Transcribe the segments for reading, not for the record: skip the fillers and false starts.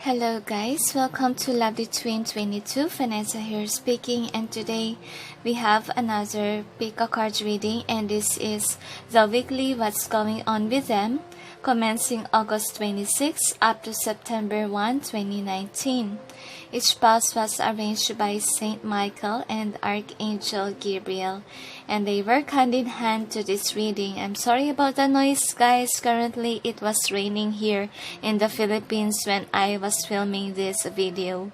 Hello guys, welcome to Lovely Twin 22. Vanessa here speaking, and today we have another pick a card reading, and this is the weekly what's going on with them commencing August 26 up to September 1, 2019. Each pass was arranged by Saint Michael and Archangel Gabriel, and they work hand in hand to this reading. I'm sorry about the noise guys, currently it was raining here in the Philippines when I was filming this video.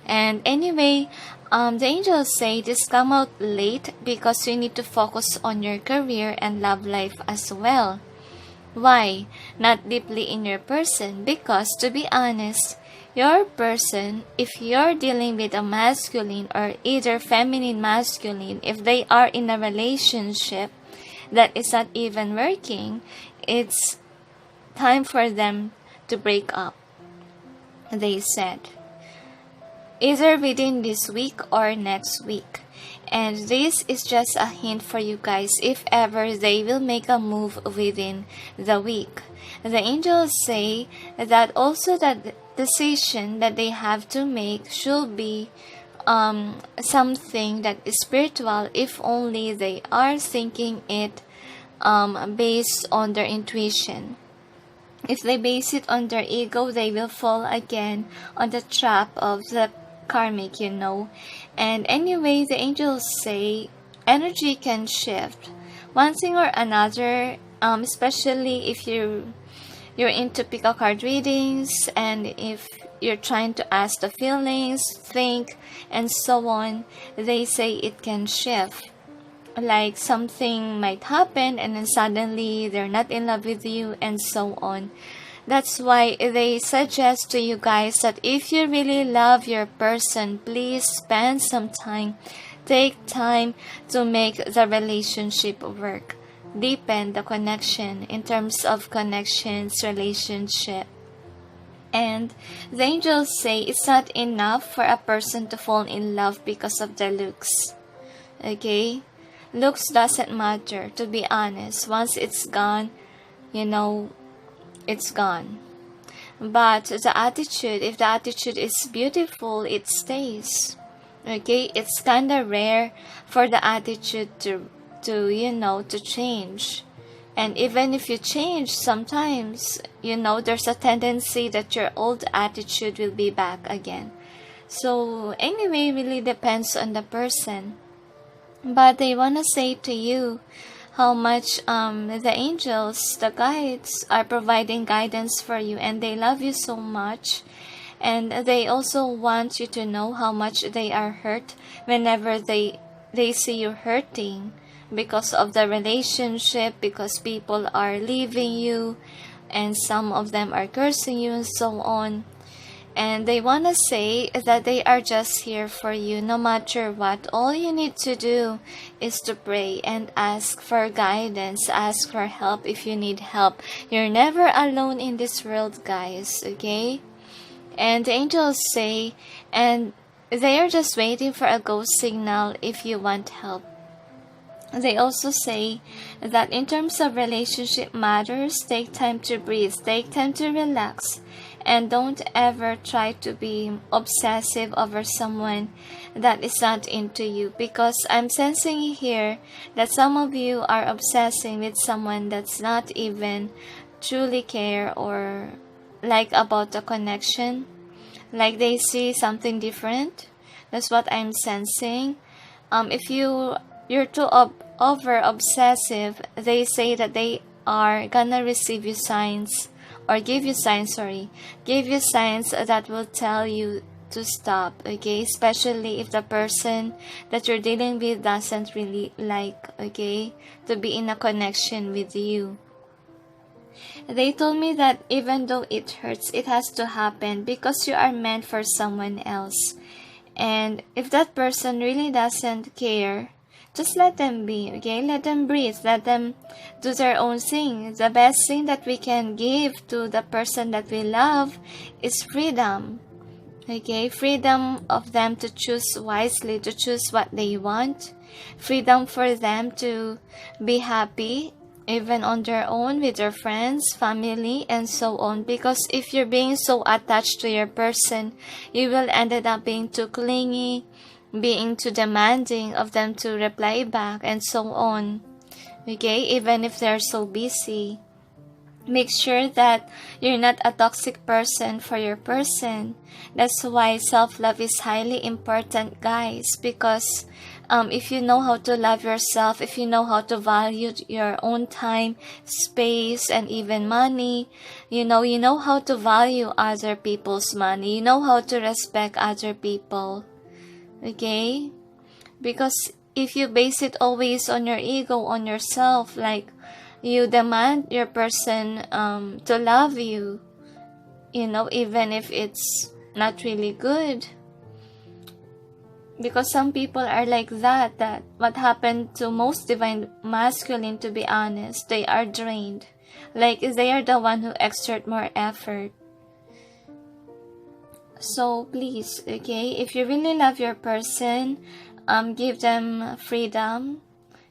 And anyway, the angels say this come out late because you need to focus on your career and love life as well. Why? Not deeply in your person, because to be honest, your person, if you're dealing with a masculine or either feminine masculine, if they are in a relationship that is not even working, it's time for them to break up, they said. Either within this week or next week. And this is just a hint for you guys if ever they will make a move within the week. The angels say that also that decision that they have to make should be something that is spiritual if only they are thinking it based on their intuition. If they base it on their ego, they will fall again on the trap of the karmic, you know. And anyway, the angels say energy can shift one thing or another, especially if you're into pick a card readings, and if you're trying to ask the feelings, think, and so on. They say it can shift, like something might happen and then suddenly they're not in love with you and so on. That's why they suggest to you guys that if you really love your person, please spend some time, take time to make the relationship work, deepen the connection in terms of connections, relationship. And the angels say it's not enough for a person to fall in love because of their looks. Okay? Looks doesn't matter, to be honest. Once it's gone, you know, it's gone. But the attitude, if the attitude is beautiful, it stays. Okay? It's kind of rare for the attitude to change. And even if you change, sometimes, there's a tendency that your old attitude will be back again. So anyway, really depends on the person. But they want to say to you how much the angels, the guides, are providing guidance for you, and they love you so much. And they also want you to know how much they are hurt whenever they see you hurting because of the relationship, because people are leaving you and some of them are cursing you and so on. And they want to say that they are just here for you no matter what. All you need to do is to pray and ask for guidance, ask for help if you need help. You're never alone in this world, guys, okay? And the angels say, and they are just waiting for a go signal if you want help. They also say that in terms of relationship matters, take time to breathe, take time to relax, and don't ever try to be obsessive over someone that is not into you, because I'm sensing here that some of you are obsessing with someone that's not even truly care or like about the connection, like they see something different. That's what I'm sensing. If you're too over obsessive, they say that they are gonna receive you signs, or give you signs that will tell you to stop, okay? Especially if the person that you're dealing with doesn't really like, okay, to be in a connection with you. They told me that even though it hurts, it has to happen because you are meant for someone else. And if that person really doesn't care, just let them be, okay? Let them breathe. Let them do their own thing. The best thing that we can give to the person that we love is freedom, okay? Freedom of them to choose wisely, to choose what they want. Freedom for them to be happy even on their own, with their friends, family, and so on. Because if you're being so attached to your person, you will end up being too clingy, being too demanding of them to reply back, and so on. Okay, even if they're so busy. Make sure that you're not a toxic person for your person. That's why self-love is highly important, guys, because if you know how to love yourself, if you know how to value your own time, space, and even money, you know how to value other people's money, you know how to respect other people. Okay? Because if you base it always on your ego, on yourself, like you demand your person to love you, even if it's not really good. Because some people are like that what happened to most divine masculine, to be honest, they are drained. Like they are the one who exert more effort. So please, okay, if you really love your person, give them freedom,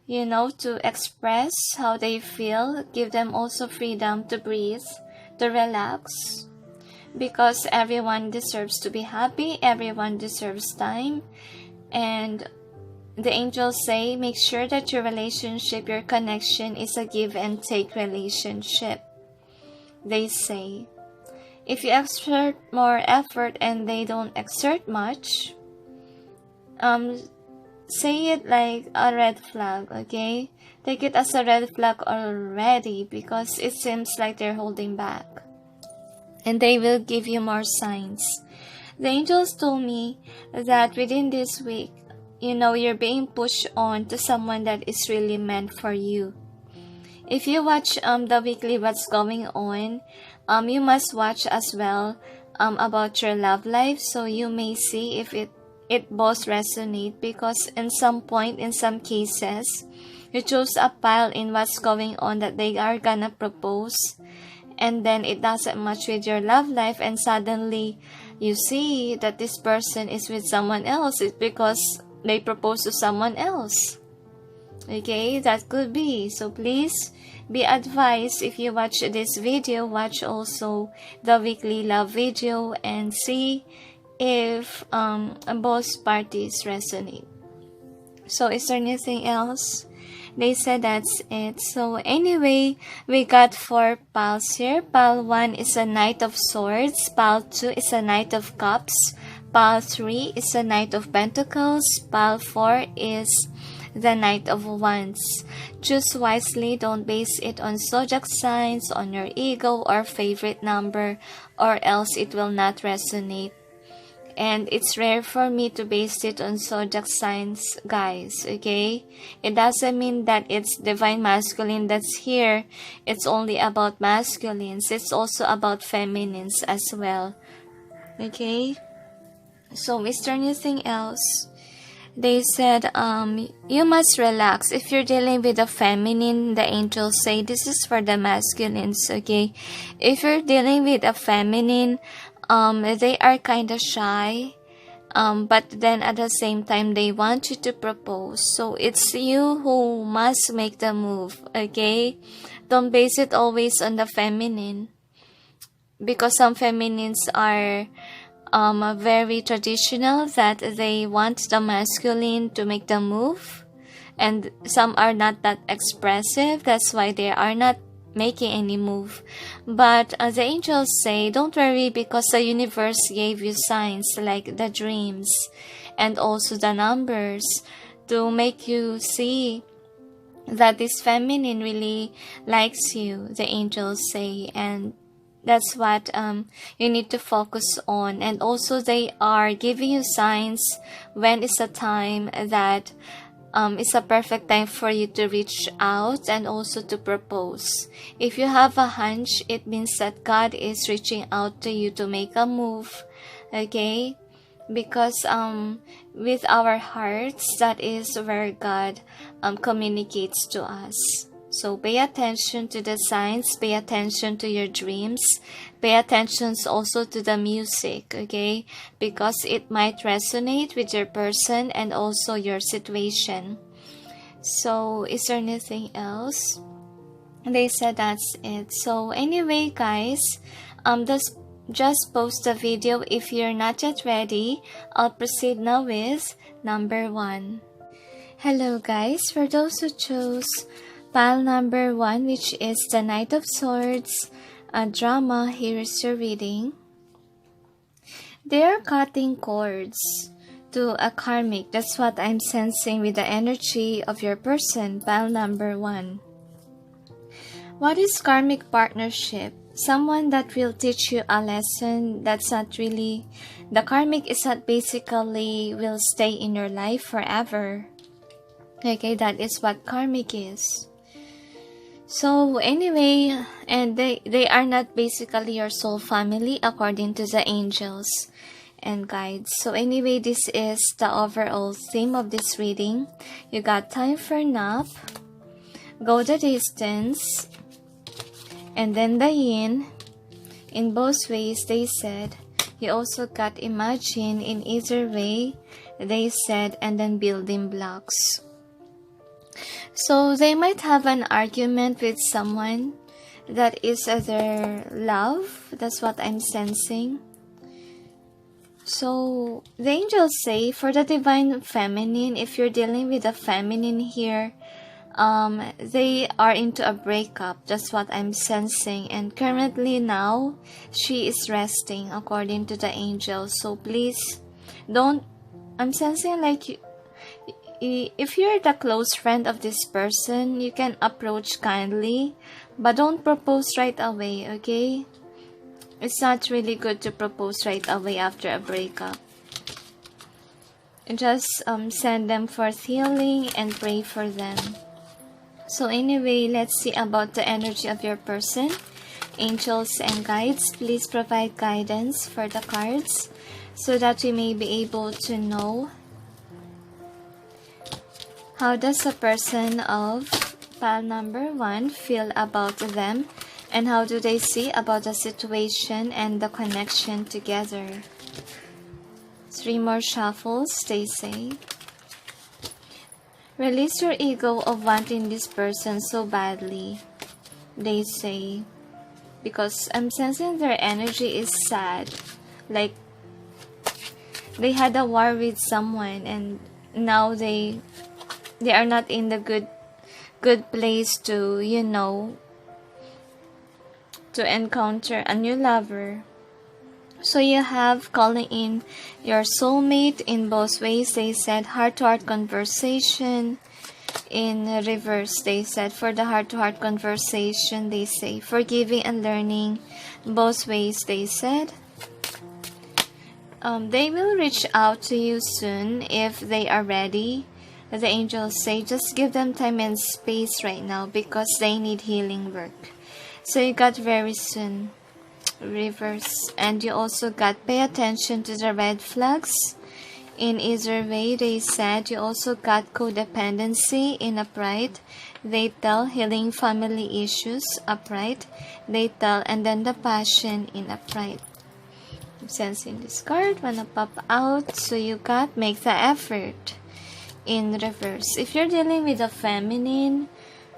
to express how they feel. Give them also freedom to breathe, to relax. Because everyone deserves to be happy, everyone deserves time. And the angels say, make sure that your relationship, your connection is a give and take relationship. They say, if you exert more effort and they don't exert much, say it like a red flag, okay? Take it as a red flag already, because it seems like they're holding back. And they will give you more signs. The angels told me that within this week, you're being pushed on to someone that is really meant for you. If you watch the weekly What's Going On, you must watch as well about your love life, so you may see if it both resonate. Because in some point, in some cases, you chose a pile in What's Going On that they are gonna propose, and then it doesn't match with your love life, and suddenly you see that this person is with someone else. It's because they propose to someone else. Okay, that could be. So please be advised, if you watch this video, watch also the weekly love video and see if both parties resonate. So is there anything else? They said that's it. So anyway, we got 4 piles here. Pile 1 is a Knight of Swords. Pile 2 is a Knight of Cups. Pile 3 is a Knight of Pentacles. Pile 4 is the Knight of Wands. Choose wisely. Don't base it on zodiac signs, on your ego or favorite number, or else it will not resonate. And it's rare for me to base it on zodiac signs, guys, okay? It doesn't mean that it's divine masculine that's here. It's only about masculines. It's also about feminines as well, okay? So is there anything else? They said, you must relax. If you're dealing with a feminine, the angels say this is for the masculines, okay? If you're dealing with a feminine, they are kind of shy, but then at the same time they want you to propose. So it's you who must make the move, okay? Don't base it always on the feminine, because some feminines are very traditional, that they want the masculine to make the move, and some are not that expressive. That's why they are not making any move. But the angels say, don't worry, because the universe gave you signs like the dreams and also the numbers to make you see that this feminine really likes you, the angels say. And that's what you need to focus on. And also they are giving you signs when is a time that it's a perfect time for you to reach out and also to propose. If you have a hunch, it means that God is reaching out to you to make a move, okay? Because with our hearts, that is where God communicates to us. So pay attention to the signs, pay attention to your dreams, pay attention also to the music, okay? Because it might resonate with your person and also your situation. So is there anything else? They said that's it. So anyway, guys, just post the video if you're not yet ready. I'll proceed now with number 1. Hello guys, for those who chose pile number 1, which is the Knight of Swords, a drama, here is your reading. They are cutting cords to a karmic. That's what I'm sensing with the energy of your person, pile number 1. What is karmic partnership? Someone that will teach you a lesson. That's not really, the karmic is not basically will stay in your life forever. Okay, that is what karmic is. So anyway, and they are not basically your soul family according to the angels and guides. So anyway, this is the overall theme of this reading. You got time for nap, go the distance, and then the yin. In both ways, they said. You also got imagine in either way, they said, and then building blocks. So they might have an argument with someone that is their love. That's what I'm sensing. So the angels say for the divine feminine, if you're dealing with a feminine here, they are into a breakup. That's what I'm sensing. And currently now, she is resting according to the angels. So please don't, I'm sensing like if you're the close friend of this person, you can approach kindly, but don't propose right away, okay? It's not really good to propose right away after a breakup. Just send them forth healing and pray for them. So anyway, let's see about the energy of your person. Angels and guides, please provide guidance for the cards so that we may be able to know how does a person of pile number 1 feel about them, and how do they see about the situation and the connection together. 3 more shuffles, they say. Release your ego of wanting this person so badly, they say, because I'm sensing their energy is sad. Like they had a war with someone and now they are not in the good place to, you know, to encounter a new lover. So you have calling in your soulmate in both ways. They said heart-to-heart conversation. In reverse, they said for the heart-to-heart conversation, they say forgiving and learning. Both ways, they said. They will reach out to you soon if they are ready. The angels say just give them time and space right now because they need healing work. So you got very soon. Reverse. And you also got pay attention to the red flags. In either way, they said you also got codependency in upright. They tell healing family issues upright. They tell and then the passion in upright. I'm sensing this card wanna pop out. So you got make the effort. In reverse, if you're dealing with a feminine,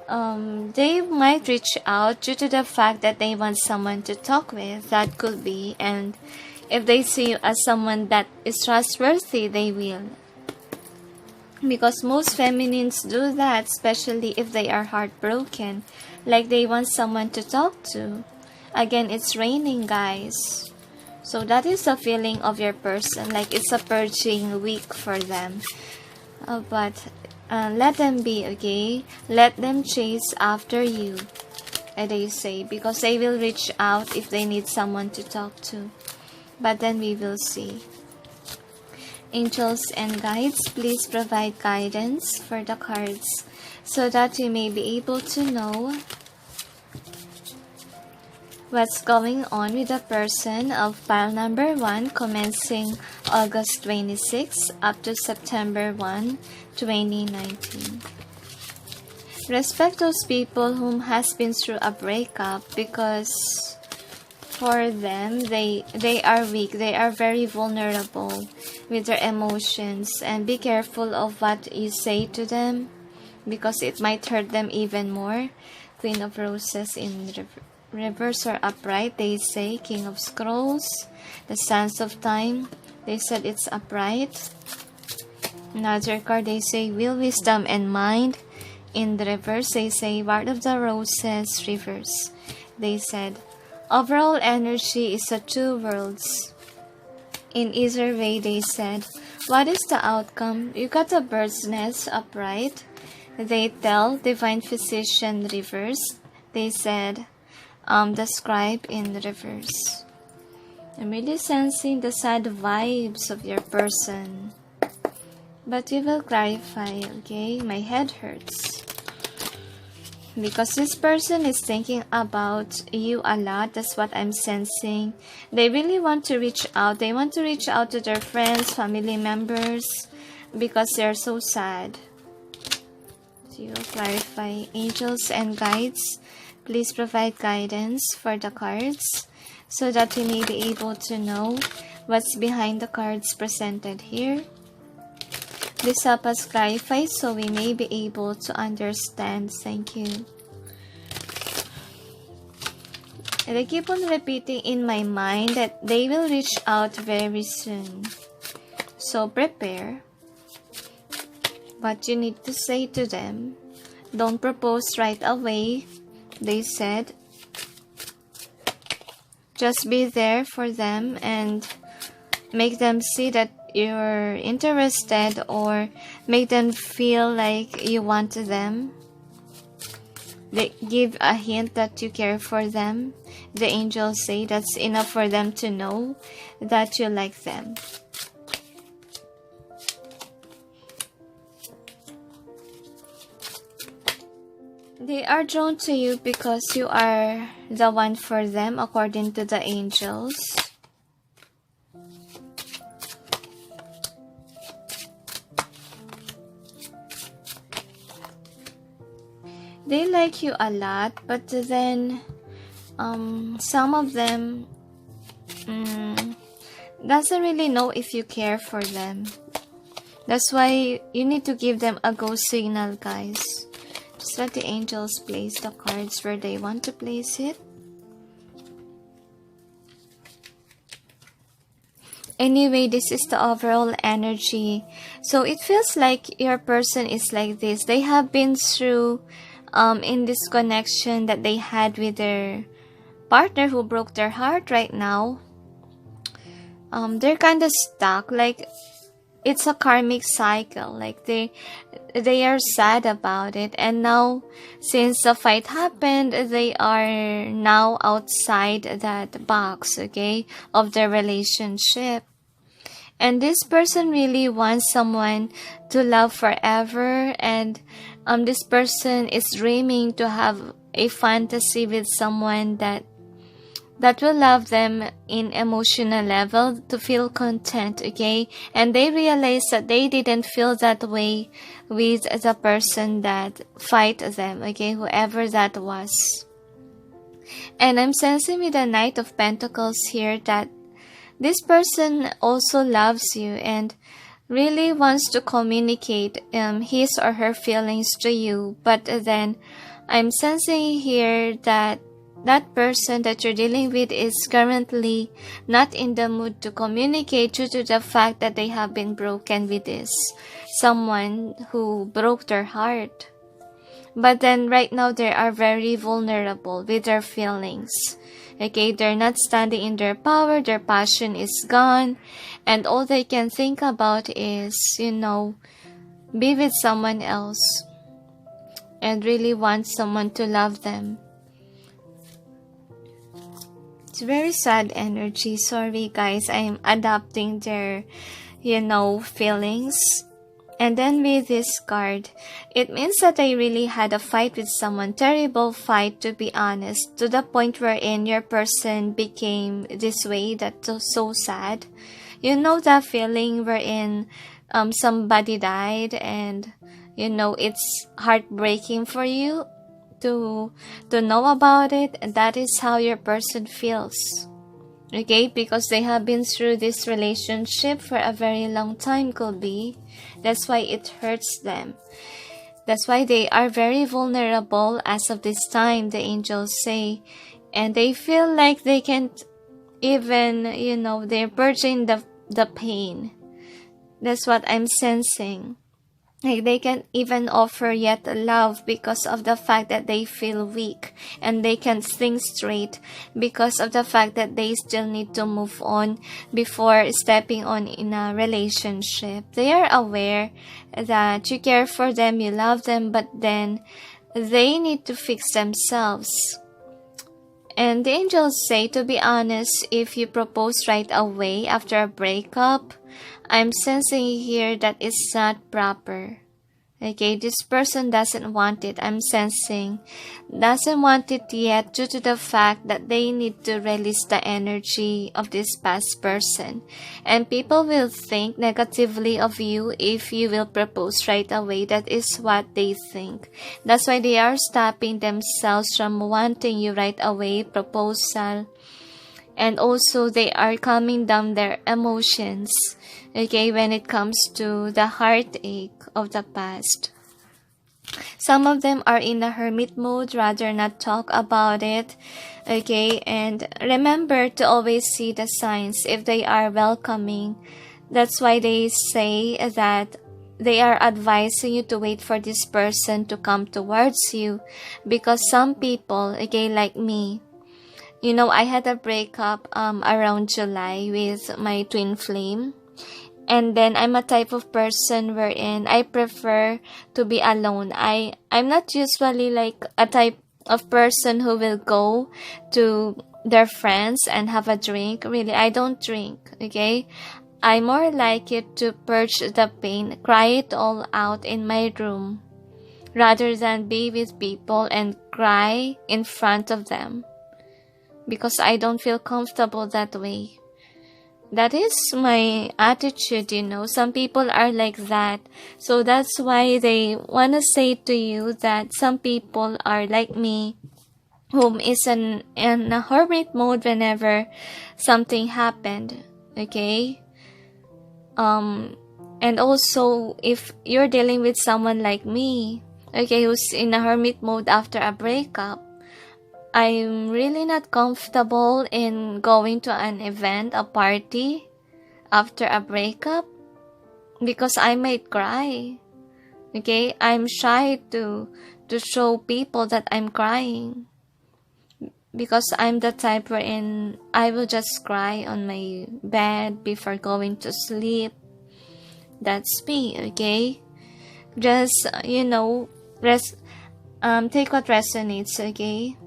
they might reach out due to the fact that they want someone to talk with. That could be. And if they see you as someone that is trustworthy, they will. Because most feminines do that, especially if they are heartbroken. Like they want someone to talk to. Again, it's raining, guys. So that is the feeling of your person. Like it's a purging week for them. But let them be, okay? Let them chase after you, they say, because they will reach out if they need someone to talk to. But then we will see. Angels and guides, please provide guidance for the cards so that we may be able to know what's going on with the person of pile number 1 commencing August 26 up to September 1, 2019. Respect those people whom has been through a breakup because for them, they are weak. They are very vulnerable with their emotions, and be careful of what you say to them because it might hurt them even more. Queen of Roses in reverse or upright. They say King of Scrolls, the Sands of Time. They said it's upright. Another card, they say Will, Wisdom, and Mind. In the reverse, they say Bard of the Roses, reverse. They said overall energy is a two worlds. In either way, they said, what is the outcome? You got a bird's nest upright. They tell Divine Physician reverse. They said the Scribe in reverse. I'm really sensing the sad vibes of your person. But we will clarify, okay? My head hurts. Because this person is thinking about you a lot. That's what I'm sensing. They really want to reach out. They want to reach out to their friends, family members, because they're so sad. So you will clarify. Angels and guides, please provide guidance for the cards so that we may be able to know what's behind the cards presented here. Please help us clarify so we may be able to understand. Thank you. And I keep on repeating in my mind that they will reach out very soon. So prepare what you need to say to them. Don't propose right away, they said. Just be there for them and make them see that you're interested, or make them feel like you want them. They give a hint that you care for them. The angels say that's enough for them to know that you like them. They are drawn to you because you are the one for them, according to the angels. They like you a lot, but then some of them doesn't really know if you care for them. That's why you need to give them a go signal, guys. Just let the angels place the cards where they want to place it. Anyway, this is the overall energy. So it feels like your person is like this. They have been through in this connection that they had with their partner who broke their heart right now. They're kind of stuck, like it's a karmic cycle, like they are sad about it, and now since the fight happened, they are now outside that box, okay, of their relationship. And this person really wants someone to love forever, and this person is dreaming to have a fantasy with someone that will love them in emotional level, to feel content, okay? And they realize that they didn't feel that way with the person that fight them, okay? Whoever that was. And I'm sensing with the Knight of Pentacles here that this person also loves you and really wants to communicate his or her feelings to you. But then I'm sensing here that that person that you're dealing with is currently not in the mood to communicate due to the fact that they have been broken with this someone who broke their heart. But then right now they are very vulnerable with their feelings. Okay, they're not standing in their power, their passion is gone, and all they can think about is, be with someone else and really want someone to love them. It's very sad energy. Sorry guys, I'm adapting their, feelings. And then with this card, it means that I really had a fight with someone. Terrible fight, to be honest. To the point wherein your person became this way. That's so sad. You know that feeling wherein somebody died and, it's heartbreaking for you to know about it. And that is how your person feels. Okay, because they have been through this relationship for a very long time, could be. That's why it hurts them. That's why they are very vulnerable as of this time, the angels say. And they feel like they can't even, they're purging the pain. That's what I'm sensing. Like they can't even offer yet love because of the fact that they feel weak and they can't think straight because of the fact that they still need to move on before stepping on in a relationship. They are aware that you care for them, you love them, but then they need to fix themselves. And the angels say, to be honest, if you propose right away after a breakup, I'm sensing here that it's not proper. Okay, this person doesn't want it. I'm sensing doesn't want it yet due to the fact that they need to release the energy of this past person. And people will think negatively of you if you will propose right away. That is what they think. That's why they are stopping themselves from wanting you right away proposal. And also they are calming down their emotions, okay, when it comes to the heartache of the past. Some of them are in a hermit mode, rather not talk about it, okay, and remember to always see the signs if they are welcoming. That's why they say that they are advising you to wait for this person to come towards you, because some people, okay, like me, I had a breakup around July with my twin flame. And then I'm a type of person wherein I prefer to be alone. I'm not usually like a type of person who will go to their friends and have a drink. Really, I don't drink, okay? I more like it to purge the pain, cry it all out in my room, rather than be with people and cry in front of them. Because I don't feel comfortable that way. That is my attitude, Some people are like that. So that's why they want to say to you that some people are like me, whom is in a hermit mode whenever something happened. Okay? And also, if you're dealing with someone like me, okay, who's in a hermit mode after a breakup, I'm really not comfortable in going to an event, a party, after a breakup, because I might cry. Okay, I'm shy to show people that I'm crying, because I'm the type wherein I will just cry on my bed before going to sleep. That's me, okay? Just, take what resonates, okay?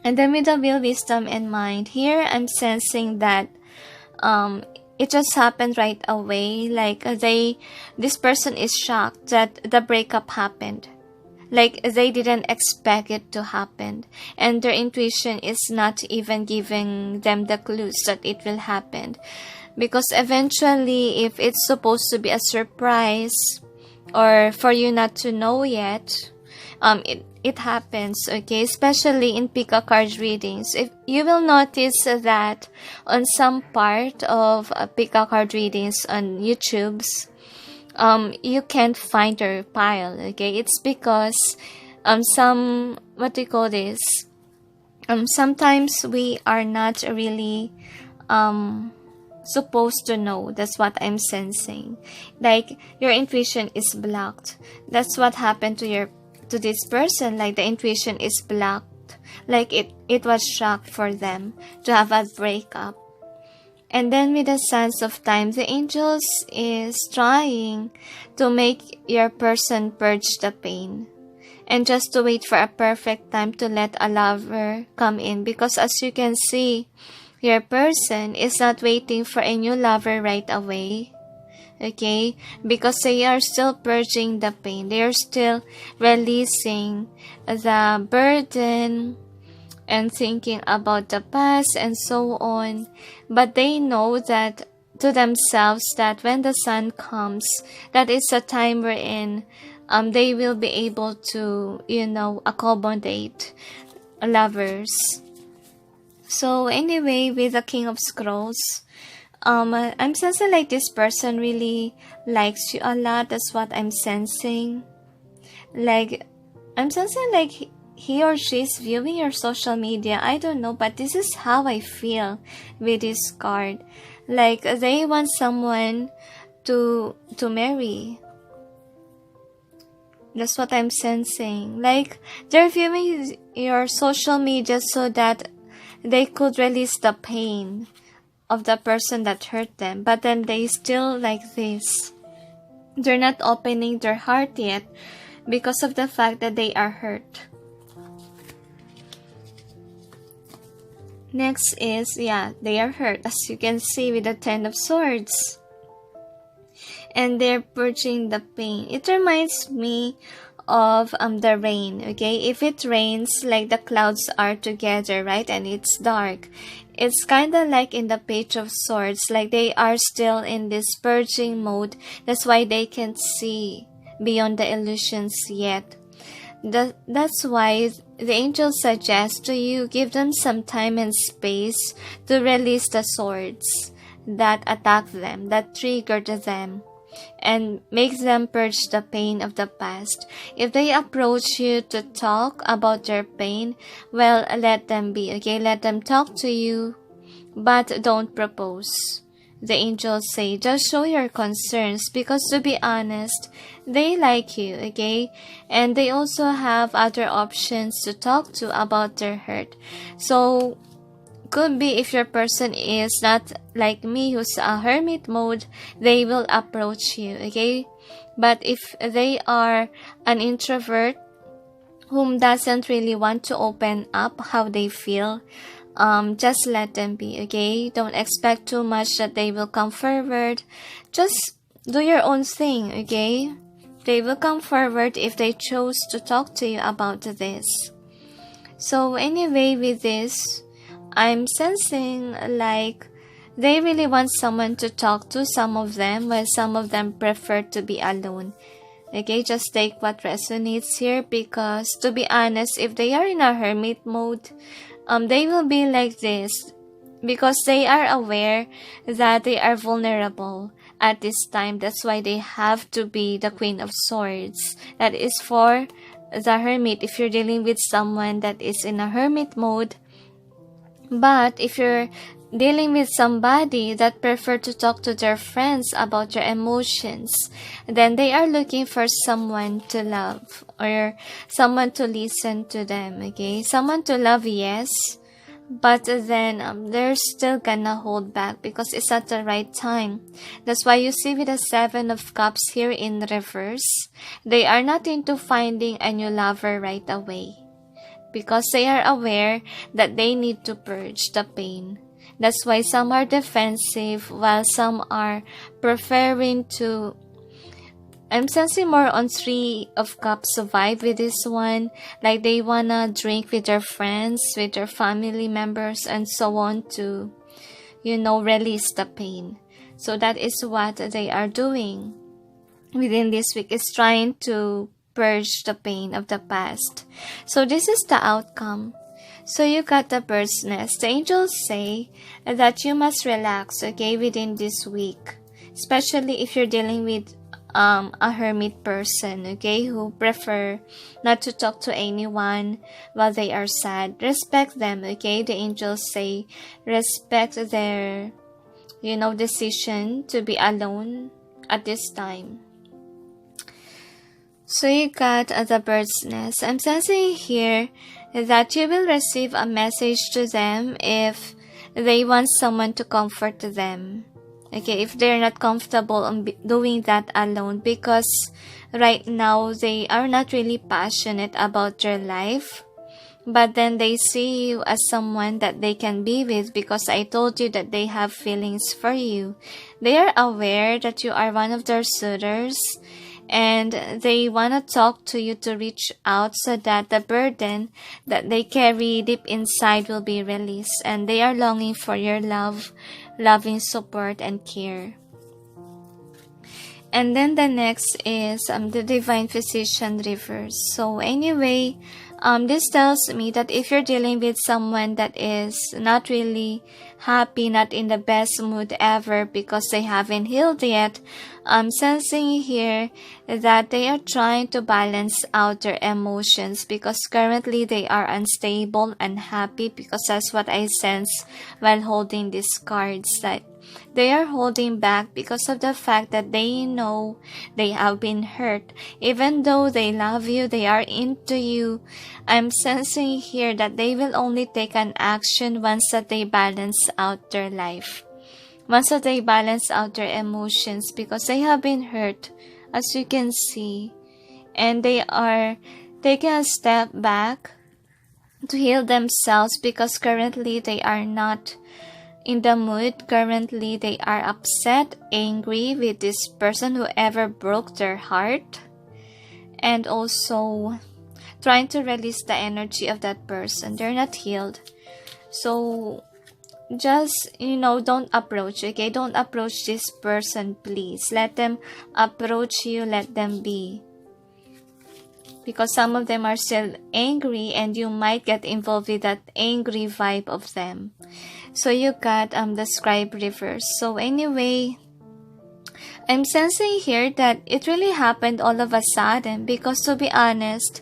And then with the will, wisdom, and mind, here I'm sensing that it just happened right away. Like this person is shocked that the breakup happened. Like they didn't expect it to happen. And their intuition is not even giving them the clues that it will happen. Because eventually, if it's supposed to be a surprise, or for you not to know yet, it happens, okay? Especially in pick a card readings. If you will notice that on some part of pick a card readings on YouTube's, you can't find your pile, okay? It's because sometimes we are not really supposed to know. That's what I'm sensing. Like your intuition is blocked. That's what happened to this person. Like the intuition is blocked. Like it was shock for them to have a breakup. And then with the Sands of Time, the angels is trying to make your person purge the pain. And just to wait for a perfect time to let a lover come in. Because as you can see, your person is not waiting for a new lover right away. Okay? Because they are still purging the pain. They are still releasing the burden and thinking about the past and so on. But they know that to themselves that when the sun comes, that is a time wherein they will be able to, accommodate lovers. So anyway, with the King of Scrolls, I'm sensing like this person really likes you a lot. That's what I'm sensing. Like, I'm sensing like he or she is viewing your social media. I don't know, but this is how I feel with this card. Like, they want someone to marry. That's what I'm sensing. Like, they're viewing your social media so that they could release the pain of the person that hurt them. But then they still like this. They're not opening their heart yet because of the fact that they are hurt. Next is, yeah, they are hurt, as you can see with the Ten of Swords. And they're purging the pain. It reminds me of the rain, okay? If it rains, like the clouds are together, right? And it's dark. It's kind of like in the Page of Swords, like they are still in this purging mode. That's why they can't see beyond the illusions yet. That's why the angels suggest to you, give them some time and space to release the swords that attack them, that triggered them, and make them purge the pain of the past. If they approach you to talk about their pain, well, let them be, okay? Let them talk to you, but don't propose. The angels say, just show your concerns, because to be honest, they like you, okay? And they also have other options to talk to about their hurt. So, could be if your person is not like me, who's a hermit mode, they will approach you, okay? But if they are an introvert whom doesn't really want to open up how they feel, just let them be, okay? Don't expect too much that they will come forward. Just do your own thing, okay? They will come forward if they chose to talk to you about this. So anyway, with this, I'm sensing like they really want someone to talk to, some of them, while some of them prefer to be alone. Okay, just take what resonates here, because to be honest, if they are in a hermit mode, they will be like this because they are aware that they are vulnerable at this time. That's why they have to be the Queen of Swords. That is for the hermit if you're dealing with someone that is in a hermit mode. But if you're dealing with somebody that prefer to talk to their friends about their emotions, then they are looking for someone to love or someone to listen to them, okay? Someone to love, yes, but then they're still gonna hold back because it's not the right time. That's why you see with the Seven of Cups here in reverse, they are not into finding a new lover right away, because they are aware that they need to purge the pain. That's why some are defensive while some are preferring to... I'm sensing more on Three of Cups vibe with this one. Like they wanna drink with their friends, with their family members, and so on to, you know, release the pain. So that is what they are doing within this week, is trying to purge the pain of the past. So this is the outcome. So you got the bird's nest. The angels say that you must relax, okay, within this week. Especially if you're dealing with a hermit person, okay, who prefer not to talk to anyone while they are sad. Respect them, okay? The angels say respect their, you know, decision to be alone at this time. So you got the bird's nest. I'm sensing here that you will receive a message to them if they want someone to comfort them. Okay, if they're not comfortable on doing that alone, because right now they are not really passionate about their life. But then they see you as someone that they can be with, because I told you that they have feelings for you. They are aware that you are one of their suitors, and they want to talk to you to reach out so that the burden that they carry deep inside will be released, and they are longing for your love, loving support and care. And then the next is the Divine Physician reverse. So anyway, This tells me that if you're dealing with someone that is not really happy, not in the best mood ever because they haven't healed yet, I'm sensing here that they are trying to balance out their emotions because currently they are unstable, unhappy, because that's what I sense while holding these cards, that they are holding back because of the fact that they know they have been hurt. Even though they love you, they are into you, I'm sensing here that they will only take an action once that they balance out their life. Once that they balance out their emotions, because they have been hurt, as you can see. And they are taking a step back to heal themselves because currently they are not in the mood. Currently they are upset, angry with this person, whoever broke their heart, and also trying to release the energy of that person. They're not healed. So just, don't approach, okay? Don't approach this person, please. Let them approach you, let them be. Because some of them are still angry and you might get involved with that angry vibe of them. So you got the scribe reverse. So anyway, I'm sensing here that it really happened all of a sudden, because to be honest,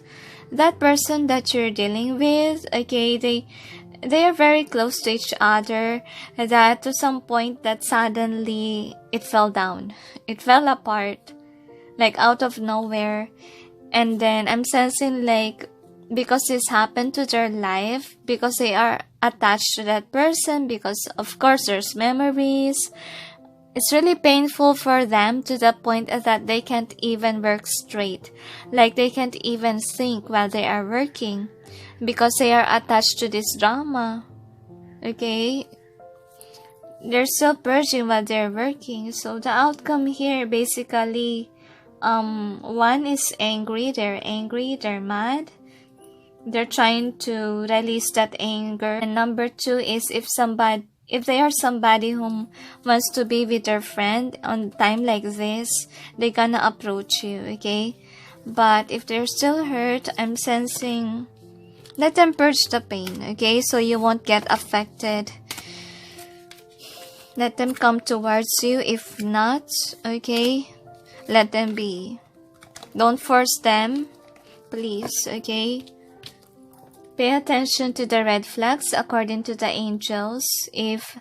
that person that you're dealing with, okay, they are very close to each other, that to some point that suddenly it fell down. It fell apart, like out of nowhere. And then I'm sensing like, because this happened to their life, because they are attached to that person, because of course there's memories, it's really painful for them to the point that they can't even work straight. Like they can't even think while they are working, because they are attached to this drama. Okay? They're still purging while they're working. So the outcome here basically, one is angry, they're mad. They're trying to release that anger. And number two is if they are somebody who wants to be with their friend on time like this, they're gonna approach you, okay? But if they're still hurt, I'm sensing, let them purge the pain, okay? So you won't get affected. Let them come towards you. If not, okay, let them be. Don't force them, please, okay? Pay attention to the red flags according to the angels. If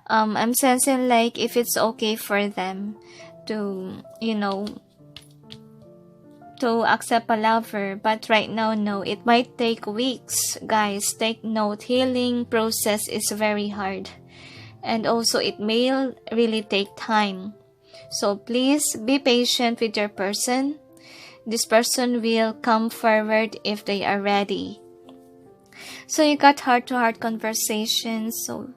I'm sensing like if it's okay for them to, to accept a lover, but right now, no, it might take weeks. Guys, take note, healing process is very hard, and also it may really take time. So please be patient with your person. This person will come forward if they are ready. So you got heart-to-heart conversations. So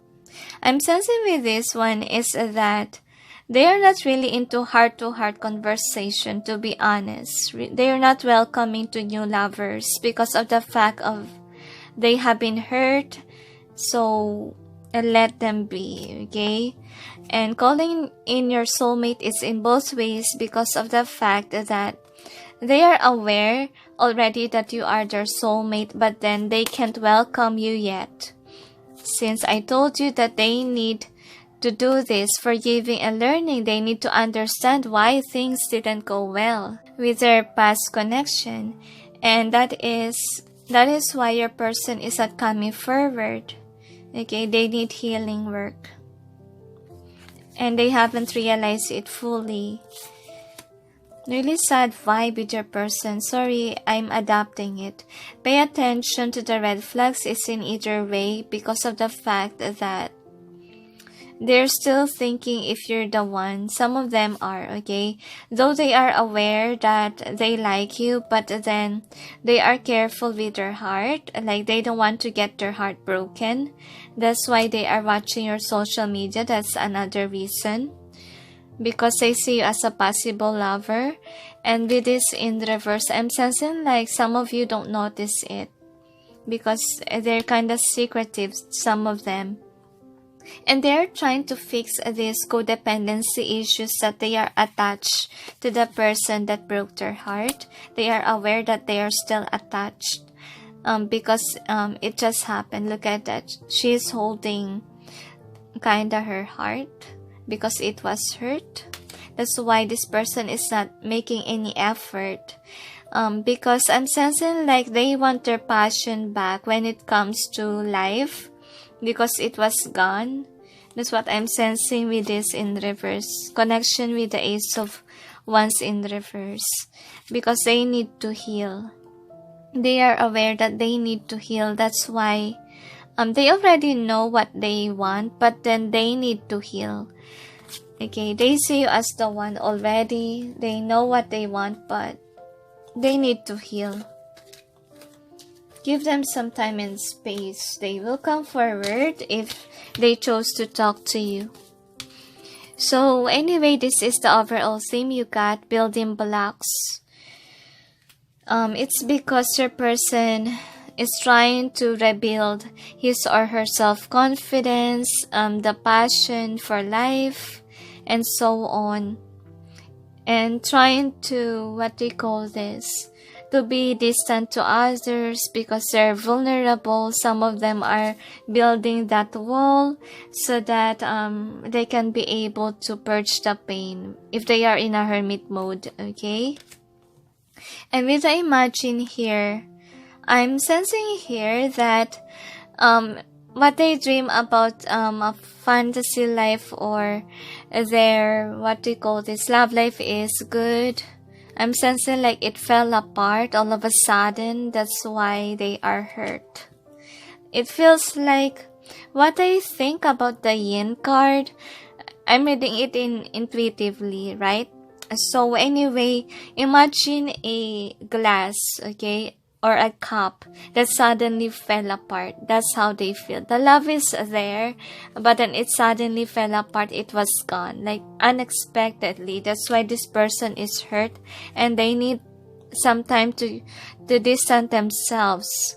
I'm sensing with this one is that they are not really into heart-to-heart conversation, to be honest. They are not welcoming to new lovers because of the fact of they have been hurt. So let them be, okay? And calling in your soulmate is in both ways because of the fact that they are aware already that you are their soulmate, but then they can't welcome you yet. Since I told you that they need to do this forgiving and learning, they need to understand why things didn't go well with their past connection. And that is why your person is not coming forward. Okay, they need healing work. And they haven't realized it fully. Really sad vibe with your person. Sorry, I'm adapting it. Pay attention to the red flags. It's in either way because of the fact that they're still thinking if you're the one. Some of them are, okay? Though they are aware that they like you, but then they are careful with their heart. Like they don't want to get their heart broken. That's why they are watching your social media. That's another reason. Because they see you as a possible lover. And with this in reverse, I'm sensing like some of you don't notice it. Because they're kind of secretive, some of them. And they're trying to fix these codependency issues that they are attached to the person that broke their heart. They are aware that they are still attached. because it just happened. Look at that. She's holding kinda her heart because it was hurt. That's why this person is not making any effort. Because I'm sensing like they want their passion back when it comes to life, because it was gone. That's what I'm sensing with this in reverse. Connection with the Ace of Wands in reverse. Because they need to heal. They are aware that they need to heal. That's why they already know what they want, but then they need to heal. Okay, they see you as the one already. They know what they want, but they need to heal. Give them some time and space. They will come forward if they chose to talk to you. So anyway, this is the overall theme you got, building blocks. It's because your person is trying to rebuild his or her self-confidence, the passion for life, and so on. And trying to, what do you call this? To be distant to others because they're vulnerable. Some of them are building that wall so that they can be able to purge the pain if they are in a hermit mode, okay? And with the Imagine here, I'm sensing here that what they dream about a fantasy life or their, what do you call this, love life is good. I'm sensing like it fell apart all of a sudden. That's why they are hurt. It feels like what I think about the Yin card, I'm reading it intuitively, right? So anyway, imagine a glass, okay, or a cup that suddenly fell apart. That's how they feel. The love is there, but then it suddenly fell apart. It was gone, like unexpectedly. That's why this person is hurt, and they need some time to distance themselves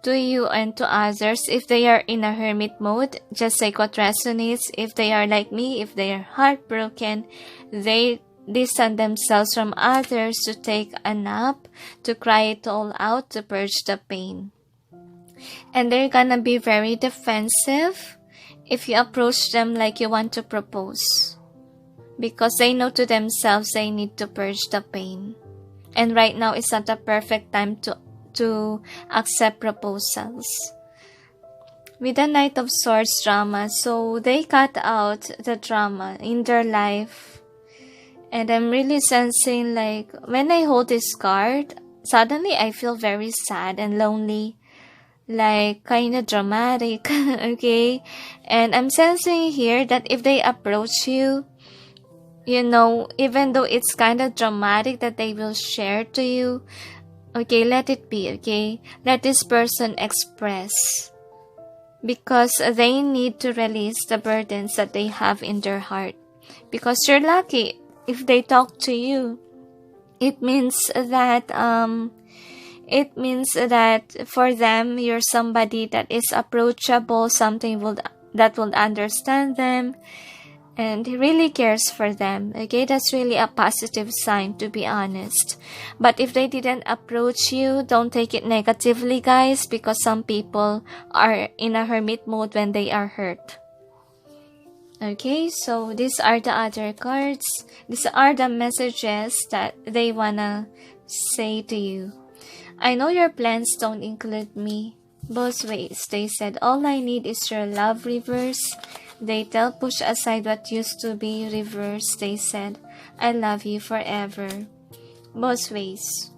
to you and to others. If they are in a hermit mode, just like what resonates. If they are like me, if they are heartbroken, they distance themselves from others to take a nap, to cry it all out, to purge the pain. And they're gonna be very defensive if you approach them like you want to propose, because they know to themselves they need to purge the pain. And right now is not the perfect time to accept proposals. With the Knight of Swords drama, so they cut out the drama in their life. And I'm really sensing like when I hold this card, suddenly I feel very sad and lonely, like kind of dramatic, okay? And I'm sensing here that if they approach you, you know, even though it's kind of dramatic that they will share to you, okay, let it be, okay? Let this person express, because they need to release the burdens that they have in their heart. Because you're lucky. If they talk to you, it means that for them you're somebody that is approachable, something that will understand them and really cares for them. Okay, that's really a positive sign, to be honest. But if they didn't approach you, don't take it negatively, guys, because some people are in a hermit mode when they are hurt. Okay, so these are the other cards. These are the messages that they wanna say to you. I know your plans don't include me. Both ways, they said. All I need is your love, reverse. They tell, push aside what used to be, reverse. They said, I love you forever. Both ways.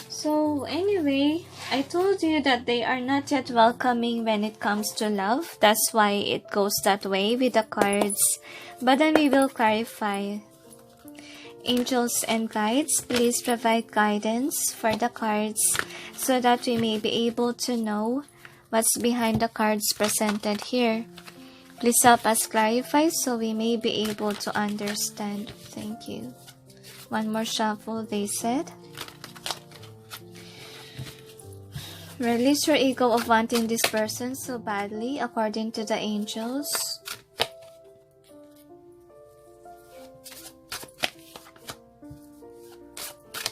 So anyway, I told you that they are not yet welcoming when it comes to love. That's why it goes that way with the cards. But then we will clarify. Angels and guides, please provide guidance for the cards so that we may be able to know what's behind the cards presented here. Please help us clarify so we may be able to understand. Thank you. One more shuffle, they said. Release your ego of wanting this person so badly, according to the angels.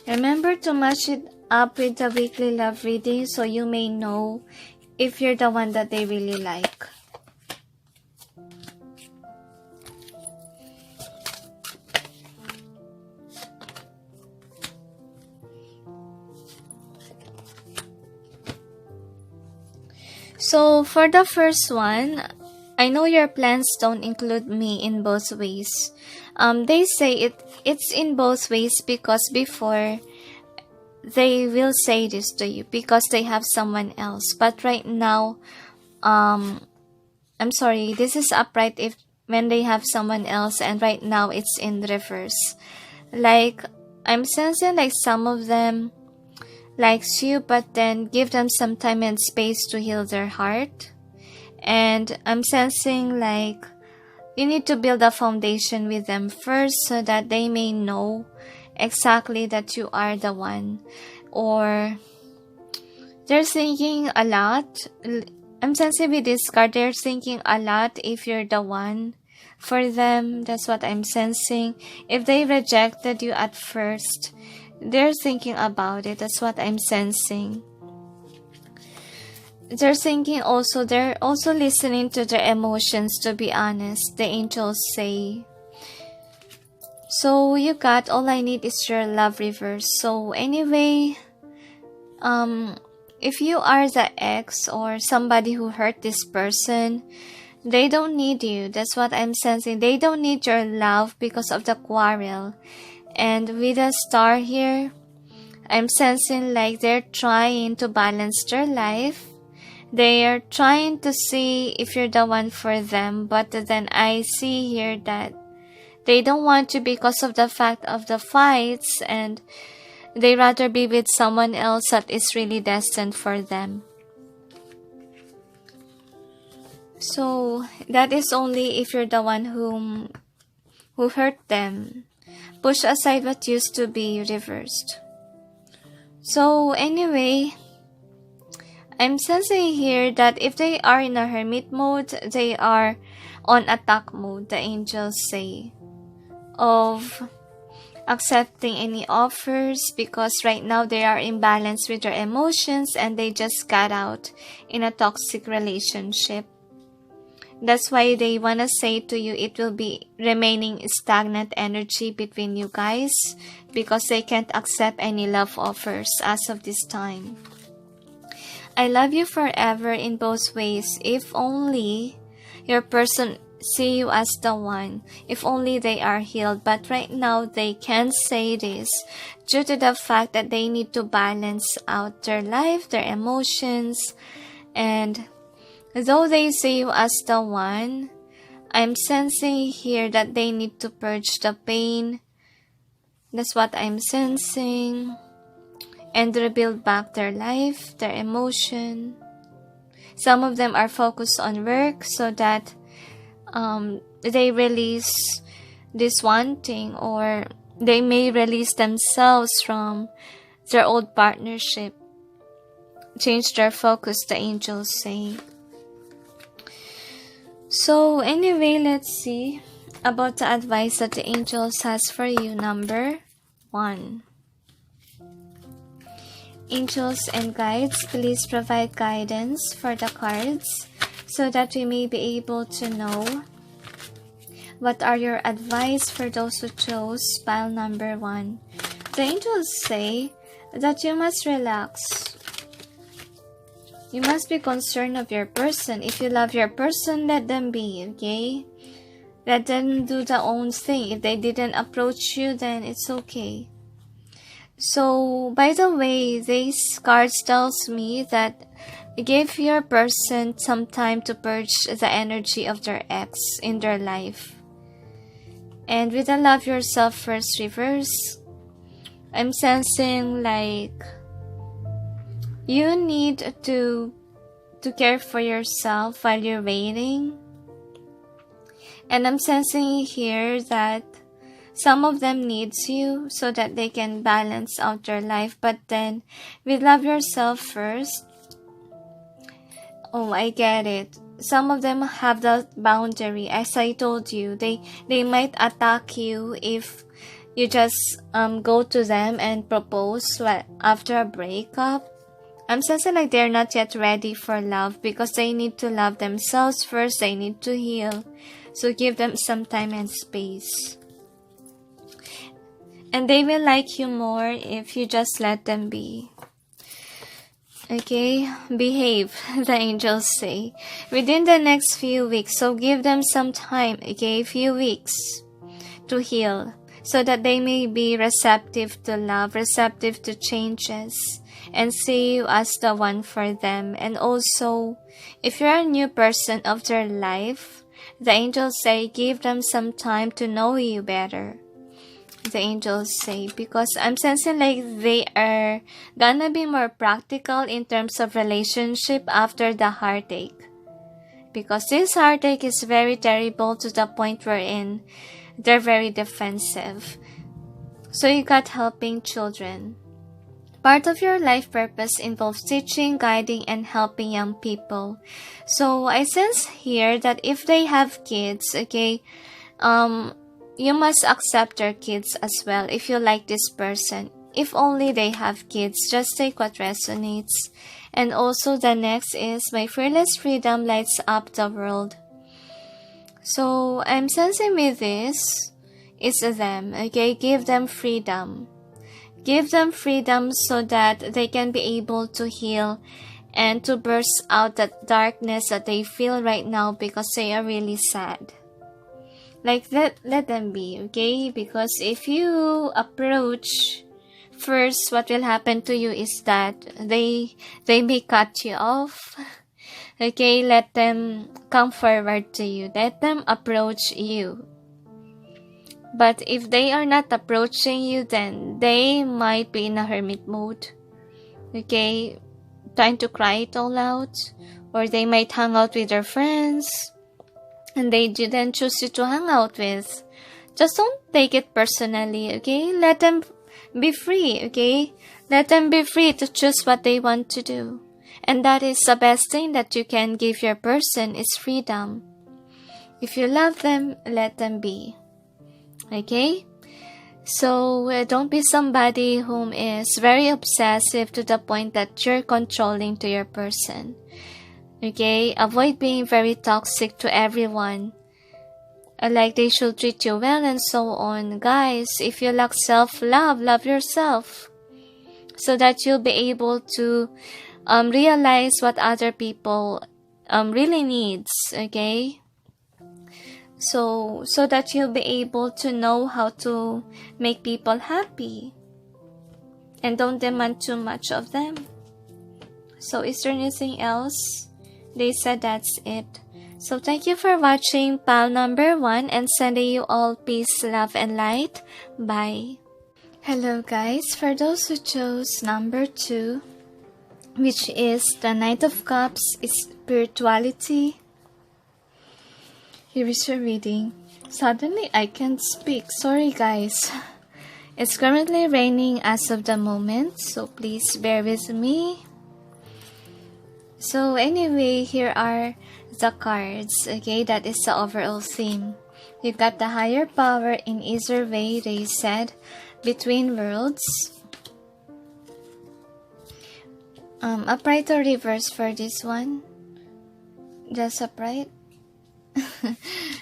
Remember to match it up with the weekly love reading so you may know if you're the one that they really like. So for the first one, I know your plans don't include me in both ways. They say it's in both ways because before they will say this to you because they have someone else. But right now, I'm sorry, this is upright if when they have someone else, and right now it's in reverse. Like, I'm sensing like some of them likes you, but then give them some time and space to heal their heart. And I'm sensing like you need to build a foundation with them first so that they may know exactly that you are the one. Or they're thinking a lot. I'm sensing with this card, they're thinking a lot if you're the one for them. That's what I'm sensing. If they rejected you at first, they're thinking about it. That's what I'm sensing. They're thinking also, they're also listening to their emotions, to be honest, the angels say. So you got, all I need is your love reverse. So anyway, if you are the ex or somebody who hurt this person, they don't need you. That's what I'm sensing. They don't need your love because of the quarrel. And with a star here, I'm sensing like they're trying to balance their life. They are trying to see if you're the one for them. But then I see here that they don't want you because of the fact of the fights. And they rather be with someone else that is really destined for them. So that is only if you're the one who hurt them. Push aside what used to be reversed. So anyway, I'm sensing here that if they are in a hermit mode, they are on attack mode, the angels say, of accepting any offers because right now they are imbalanced with their emotions and they just got out in a toxic relationship. That's why they want to say to you it will be remaining stagnant energy between you guys because they can't accept any love offers as of this time. I love you forever in both ways. If only your person see you as the one. If only they are healed. But right now they can't say this due to the fact that they need to balance out their life, their emotions, and though they see you as the one, I'm sensing here that they need to purge the pain. That's what I'm sensing. And rebuild back their life, their emotion. Some of them are focused on work so that they release this one thing, or they may release themselves from their old partnership. Change their focus, the angels say. So anyway, let's see about the advice that the angels has for you. Number 1. Angels and guides, please provide guidance for the cards so that we may be able to know what are your advice for those who chose pile number 1. The angels say that you must relax. You must be concerned of your person. If you love your person, let them be, okay? Let them do their own thing. If they didn't approach you, then it's okay. So, by the way, these cards tells me that give your person some time to purge the energy of their ex in their life. And with the love yourself first reverse, I'm sensing like you need to care for yourself while you're waiting. And I'm sensing here that some of them needs you so that they can balance out their life. But then, with love yourself first. Oh, I get it. Some of them have that boundary. As I told you, they might attack you if you just go to them and propose after a breakup. I'm sensing like they're not yet ready for love because they need to love themselves first. They need to heal. So give them some time and space. And they will like you more if you just let them be. Okay, behave, the angels say, within the next few weeks. So give them some time, okay, few weeks to heal, so that they may be receptive to love, receptive to changes, and see you as the one for them. And also, if you're a new person of their life, the angels say give them some time to know you better. The angels say, because I'm sensing like they are gonna be more practical in terms of relationship after the heartache. Because this heartache is very terrible to the point wherein they're very defensive. So you got helping children. Part of your life purpose involves teaching, guiding, and helping young people. So I sense here that if they have kids, okay, you must accept their kids as well if you like this person. If only they have kids, just take what resonates. And also the next is, my fearless freedom lights up the world. So I'm sensing with this is them, okay? Give them freedom. Give them freedom so that they can be able to heal and to burst out that darkness that they feel right now because they are really sad. Like let them be, okay? Because if you approach first, what will happen to you is that they may cut you off. Okay, let them come forward to you. Let them approach you. But if they are not approaching you, then they might be in a hermit mode. Okay, trying to cry it all out. Or they might hang out with their friends and they didn't choose you to hang out with. Just don't take it personally, okay? Let them be free, okay? Let them be free to choose what they want to do. And that is the best thing that you can give your person is freedom. If you love them, let them be. Okay? So, don't be somebody whom is very obsessive to the point that you're controlling to your person. Okay, avoid being very toxic to everyone. Like they should treat you well and so on. Guys, if you lack self-love, love yourself. So that you'll be able to realize what other people really needs. Okay? So that you'll be able to know how to make people happy. And don't demand too much of them. So is there anything else? They said that's it. So thank you for watching pile number 1 and sending you all peace, love, and light. Bye. Hello guys, for those who chose number 2, which is the Knight of Cups, is spirituality. Here is your reading. Suddenly I can't speak. Sorry guys. It's currently raining as of the moment, so please bear with me. So anyway, here are the cards, okay? That is the overall theme. You got the higher power in either way, they said, between worlds. Upright or reverse for this one? Just upright?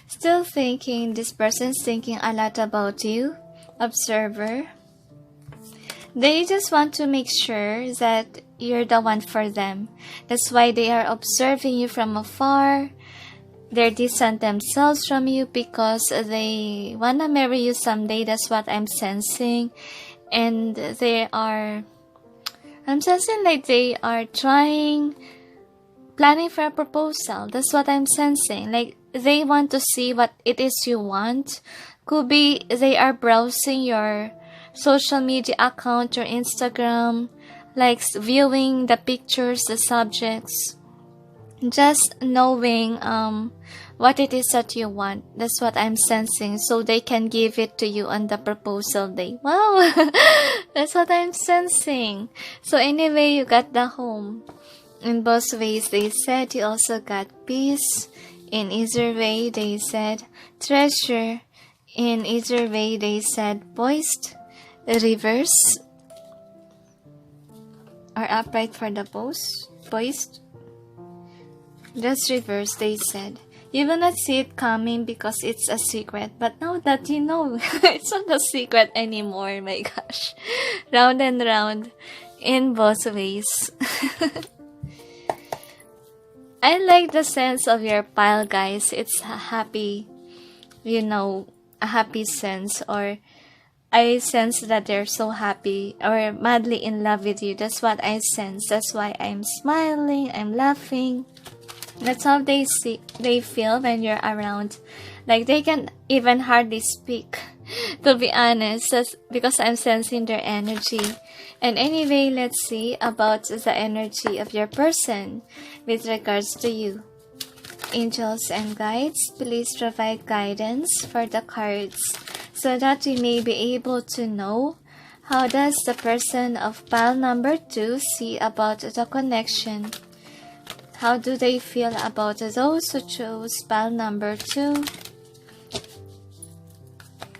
Still thinking, this person's thinking a lot about you. Observer. They just want to make sure that you're the one for them. That's why they are observing you from afar. They're distant themselves from you because they wanna marry you someday. That's what I'm sensing. And I'm sensing like they are planning for a proposal. That's what I'm sensing. Like they want to see what it is you want. Could be they are browsing your social media account, your Instagram, like viewing the pictures, the subjects, just knowing what it is that you want. That's what I'm sensing, so they can give it to you on the proposal day. Wow. That's what I'm sensing. So anyway, you got the home in both ways. They said you also got peace in either way. They said treasure In either way, they said poised, reverse, or upright for the pose. Poised, just reverse, they said. You will not see it coming because it's a secret. But now that you know, it's not a secret anymore. My gosh. Round and round in both ways. I like the sense of your pile, guys. It's a happy, a happy sense. Or I sense that they're so happy or madly in love with you. That's what I sense. That's why I'm smiling, I'm laughing. That's how they feel when you're around. Like they can even hardly speak, to be honest, that's because I'm sensing their energy. And anyway, let's see about the energy of your person with regards to you. Angels and guides, please provide guidance for the cards so that we may be able to know how does the person of pile number 2 see about the connection. How do they feel about those who chose pile number 2?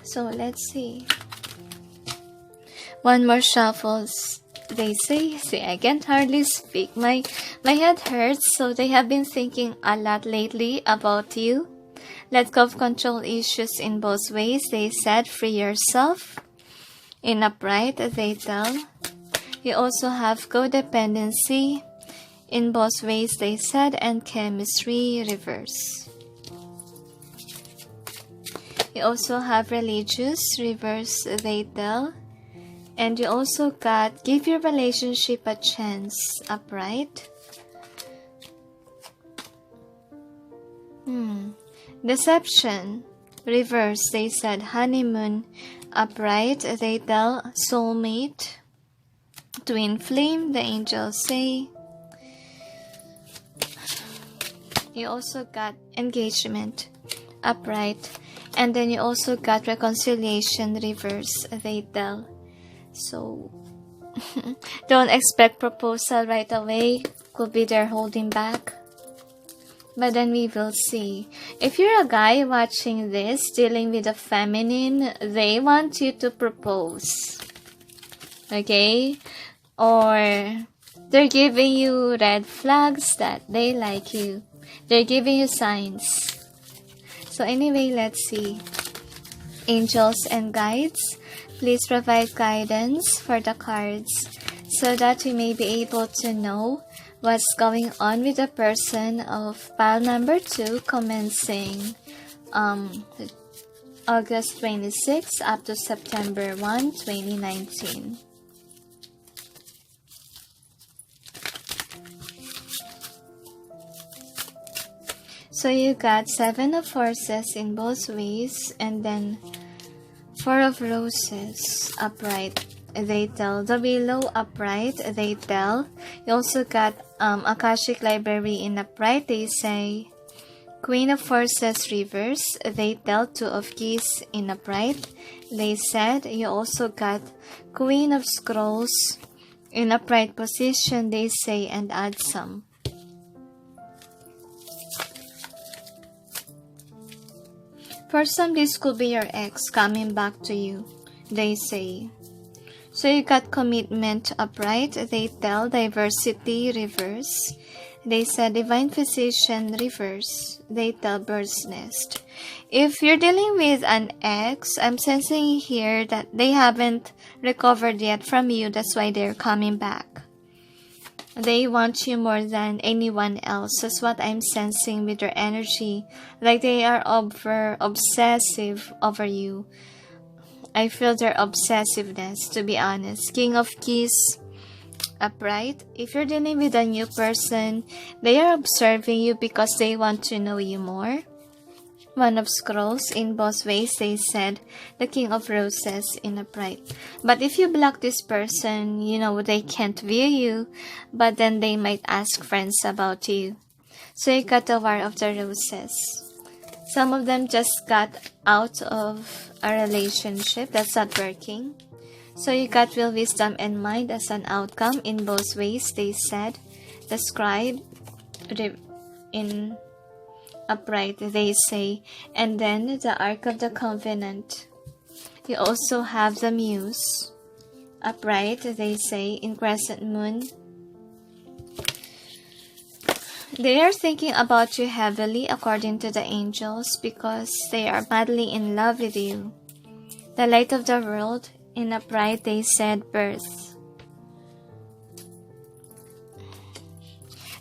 So let's see. One more shuffles. They say, see, I can't hardly speak. My head hurts, so they have been thinking a lot lately about you. Let go of control issues in both ways. They said, free yourself. In upright, they tell. You also have codependency. In both ways, they said, and chemistry, reverse. You also have religious, reverse, they tell. And you also got, give your relationship a chance, upright. Deception, reverse, they said, honeymoon, upright, they tell, soulmate. Twin flame, the angels say. You also got engagement, upright. And then you also got reconciliation, reverse, they tell. So, don't expect proposal right away. Could be they're holding back. But then we will see. If you're a guy watching this, dealing with a feminine, they want you to propose. Okay? Or they're giving you red flags that they like you. They're giving you signs. So anyway, let's see. Angels and guides, please provide guidance for the cards so that we may be able to know what's going on with the person of pile number 2 commencing August 26 up to September 1, 2019. So you got 7 of Horses in both ways, and then 4 of Roses upright, they tell. The below upright, they tell. You also got Akashic Library in upright, they say. Queen of Horses reverse, they tell. 2 of Keys in upright, they said. You also got Queen of Scrolls in upright position, they say, and add some. For some, this could be your ex coming back to you, they say. So you got commitment upright, they tell. Diversity reverse, they said. Divine physician reverse, they tell. Bird's nest. If you're dealing with an ex, I'm sensing here that they haven't recovered yet from you. That's why they're coming back. They want you more than anyone else. That's what I'm sensing with their energy. Like they are obsessive over you. I feel their obsessiveness, to be honest. King of Keys upright. If you're dealing with a new person, they are observing you because they want to know you more. 1 of Scrolls in both ways, they said. The King of Roses in upright. But if you block this person, they can't view you, but then they might ask friends about you. So you got the War of the Roses. Some of them just got out of a relationship that's not working. So you got will, wisdom, and mind as an outcome in both ways, they said. The Scribe in Upright, they say. And then the Ark of the Covenant. You also have the Muse. Upright, they say, in Crescent Moon. They are thinking about you heavily according to the angels because they are madly in love with you. The light of the world, in upright, they said birth.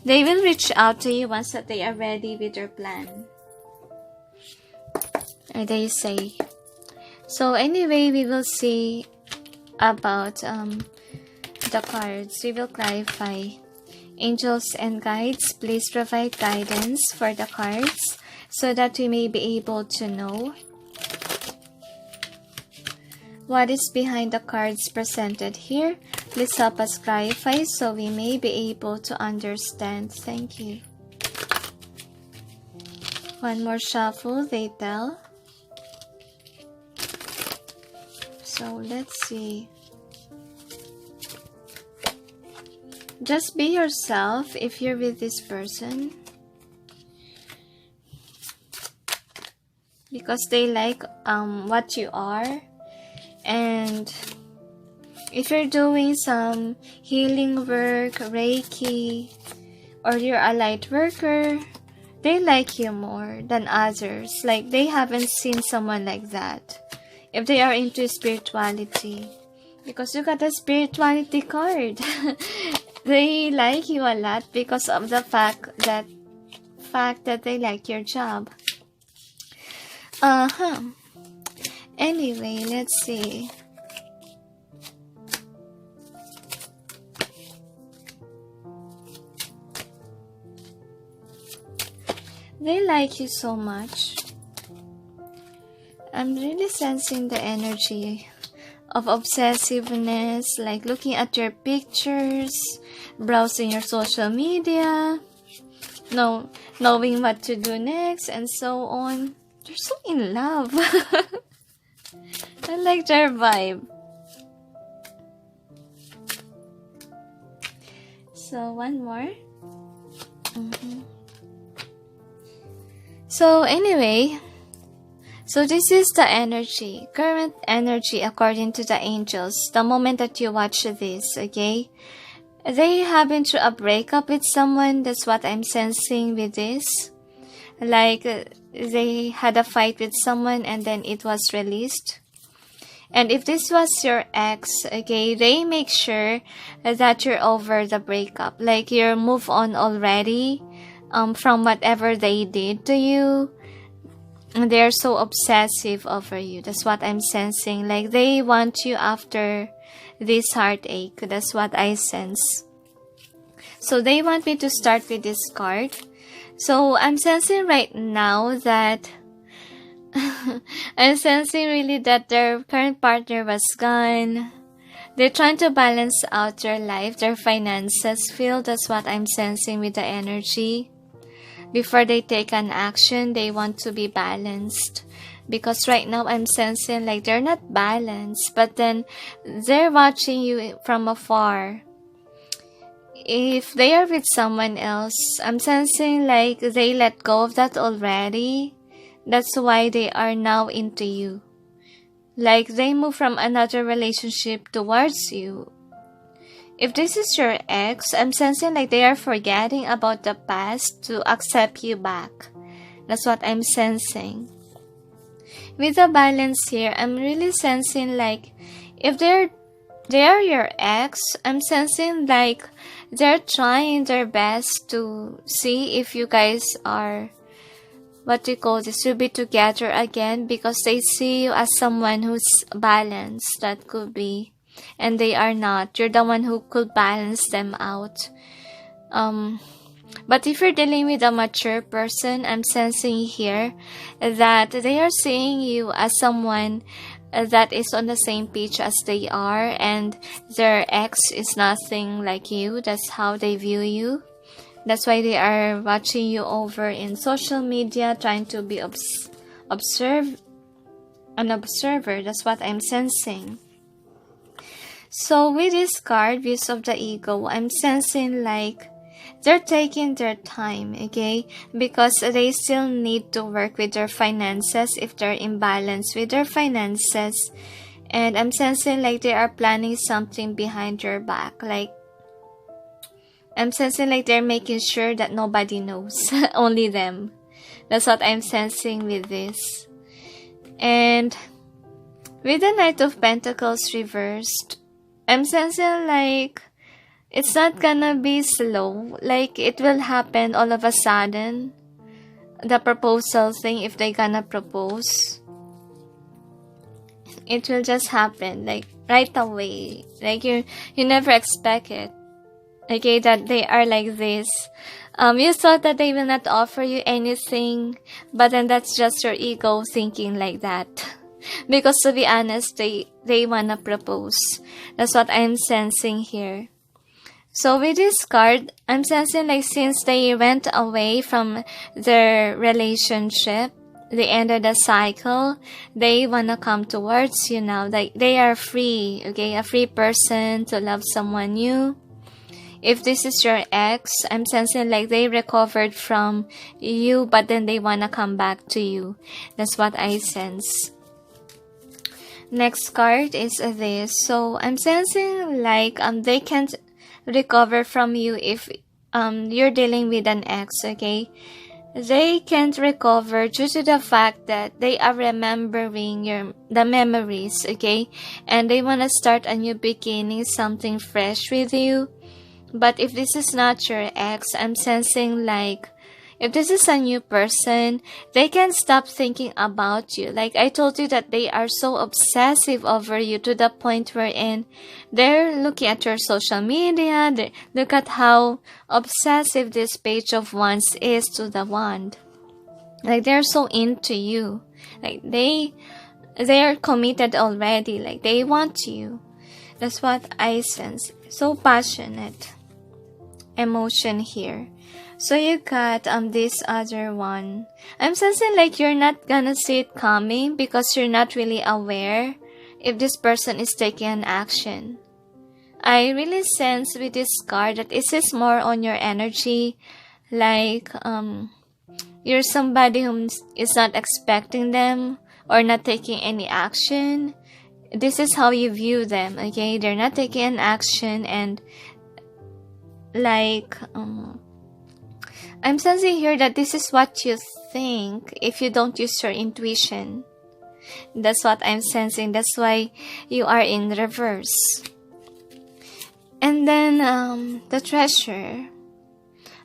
They will reach out to you once that they are ready with their plan. Or they say. So anyway, we will see about the cards. We will clarify. Angels and guides, please provide guidance for the cards so that we may be able to know what is behind the cards presented here. Please help us clarify so we may be able to understand. Thank you. One more shuffle, they tell. So let's see. Just be yourself if you're with this person. Because they like what you are. And if you're doing some healing work, Reiki, or you're a light worker, they like you more than others. Like they haven't seen someone like that. If they are into spirituality. Because you got a spirituality card. They like you a lot because of the fact that they like your job. Anyway, let's see. They like you so much. I'm really sensing the energy of obsessiveness, like looking at your pictures, browsing your social media, knowing what to do next, and so on. They're so in love. I like their vibe. So, one more. So, anyway, so this is the energy, current energy according to the angels, the moment that you watch this, okay? They have been through a breakup with someone, that's what I'm sensing with this. Like, they had a fight with someone and then it was released. And if this was your ex, okay, they make sure that you're over the breakup. Like, you're move on already from whatever they did to you. They're so obsessive over you. That's what I'm sensing. Like, they want you after this heartache. That's what I sense. So, they want me to start with this card. So, I'm sensing right now that I'm sensing really that their current partner was gone. They're trying to balance out their life, their finances field. That's what I'm sensing with the energy. Before they take an action, they want to be balanced. Because right now, I'm sensing like they're not balanced. But then, they're watching you from afar. If they are with someone else, I'm sensing like they let go of that already. That's why they are now into you. Like they move from another relationship towards you. If this is your ex, I'm sensing like they are forgetting about the past to accept you back. That's what I'm sensing. With the balance here, I'm really sensing like if they are your ex, I'm sensing like they're trying their best to see if you guys are, what we call this, will be together again because they see you as someone who's balanced. That could be. And they are not. You're the one who could balance them out. But if you're dealing with a mature person, I'm sensing here that they are seeing you as someone that is on the same page as they are, and their ex is nothing like you. That's how they view you. That's why they are watching you over in social media, trying to be an observer. That's what I'm sensing. So with this card, Views of the Ego, I'm sensing like they're taking their time, okay? Because they still need to work with their finances if they're imbalanced with their finances. And I'm sensing like they are planning something behind your back. Like, I'm sensing like they're making sure that nobody knows. Only them. That's what I'm sensing with this. And with the Knight of Pentacles reversed, I'm sensing like it's not gonna be slow. Like, it will happen all of a sudden. The proposal thing, if they gonna propose, it will just happen like right away. Like, you never expect it. Okay, that they are like this. You thought that they will not offer you anything, but then that's just your ego thinking like that. Because to be honest, they wanna propose. That's what I'm sensing here. So with this card, I'm sensing like since they went away from their relationship, the end of the cycle, they wanna come towards you now. Like, they are free, okay? A free person to love someone new. If this is your ex, I'm sensing like they recovered from you, but then they wanna come back to you. That's what I sense. Next card is this. So I'm sensing like they can't recover from you if you're dealing with an ex, okay? They can't recover due to the fact that they are remembering the memories, okay? And they wanna start a new beginning, something fresh with you. But if this is not your ex, I'm sensing like if this is a new person, they can't stop thinking about you. Like I told you that they are so obsessive over you to the point wherein they're looking at your social media. Look at how obsessive this Page of Wands is to the wand. Like they're so into you. Like they are committed already. Like they want you. That's what I sense. So passionate emotion here. So you got this other one. I'm sensing like you're not gonna see it coming because you're not really aware if this person is taking an action. I really sense with this card that this is more on your energy. Like you're somebody who is not expecting them or not taking any action. This is how you view them, okay? They're not taking an action, and like I'm sensing here that this is what you think if you don't use your intuition. That's what I'm sensing. That's why you are in reverse. And then the Treasure.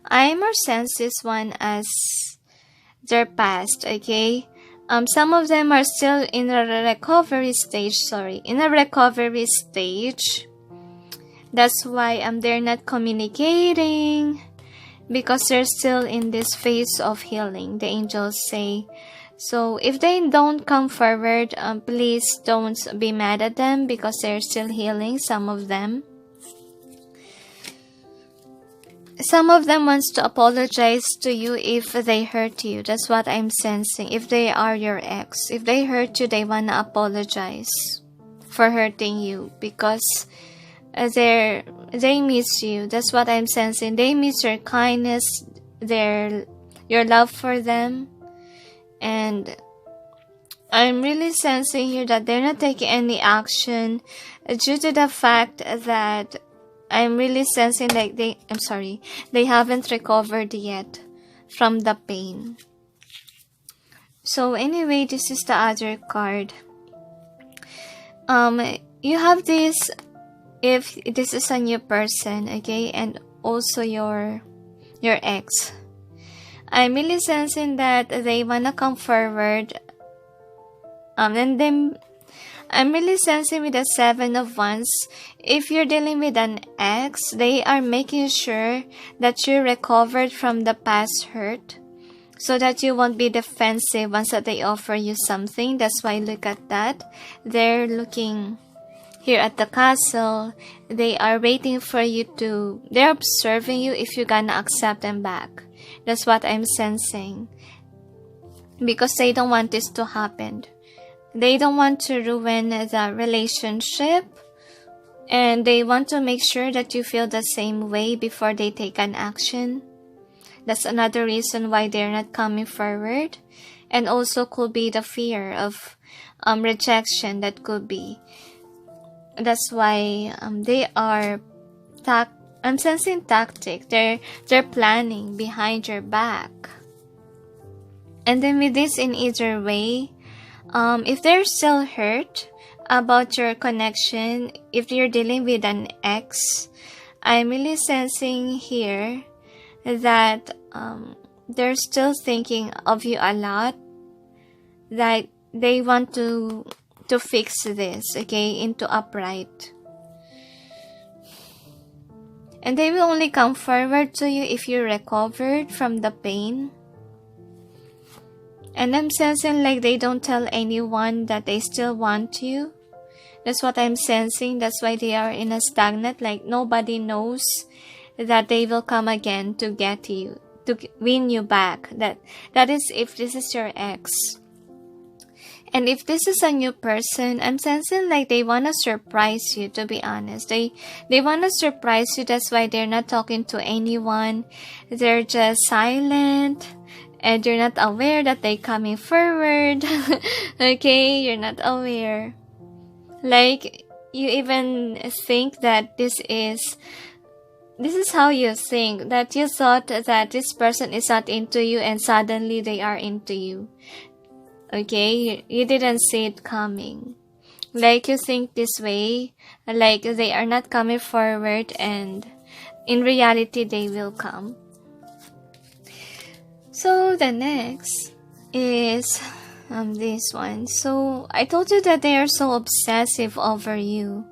I more sense this one as their past, okay? Some of them are still in a recovery stage, That's why they're not communicating because they're still in this phase of healing, the angels say. So if they don't come forward, please don't be mad at them because they're still healing, some of them. Some of them wants to apologize to you if they hurt you. That's what I'm sensing. If they are your ex, if they hurt you, they want to apologize for hurting you because they miss you. That's what I'm sensing. They miss your kindness, your love for them. And I'm really sensing here that they're not taking any action due to the fact that I'm really sensing like they haven't recovered yet from the pain. So anyway, this is the other card. You have this if this is a new person, okay, and also your ex. I'm really sensing that they wanna come forward. And then I'm really sensing with the Seven of Wands, if you're dealing with an ex, they are making sure that you recovered from the past hurt so that you won't be defensive once that they offer you something. That's why look at that. They're looking here at the castle. They are waiting for you to, they're observing you if you're gonna accept them back. That's what I'm sensing. Because they don't want this to happen. They don't want to ruin the relationship And they want to make sure that you feel the same way before they take an action. That's another reason why they're not coming forward. And also could be the fear of rejection that could be. That's why they are I'm sensing tactic. They're planning behind your back. And then with this in either way, if they're still hurt about your connection, if you're dealing with an ex, I'm really sensing here that they're still thinking of you a lot, that they want to fix this, okay, into upright. And they will only come forward to you if you recovered from the pain. And I'm sensing like they don't tell anyone that they still want you. That's what I'm sensing. That's why they are in a stagnant, like nobody knows that they will come again to get you, to win you back. That is if this is your ex. And if this is a new person, I'm sensing like they want to surprise you, to be honest. They want to surprise you. That's why they're not talking to anyone. They're just silent. And you're not aware that they're coming forward. Okay? You're not aware. Like, you even think that this is how you think. That you thought that this person is not into you and suddenly they are into you. Okay? You didn't see it coming. Like, you think this way. Like, they are not coming forward and in reality, they will come. So, the next is this one. So, I told you that they are so obsessive over you.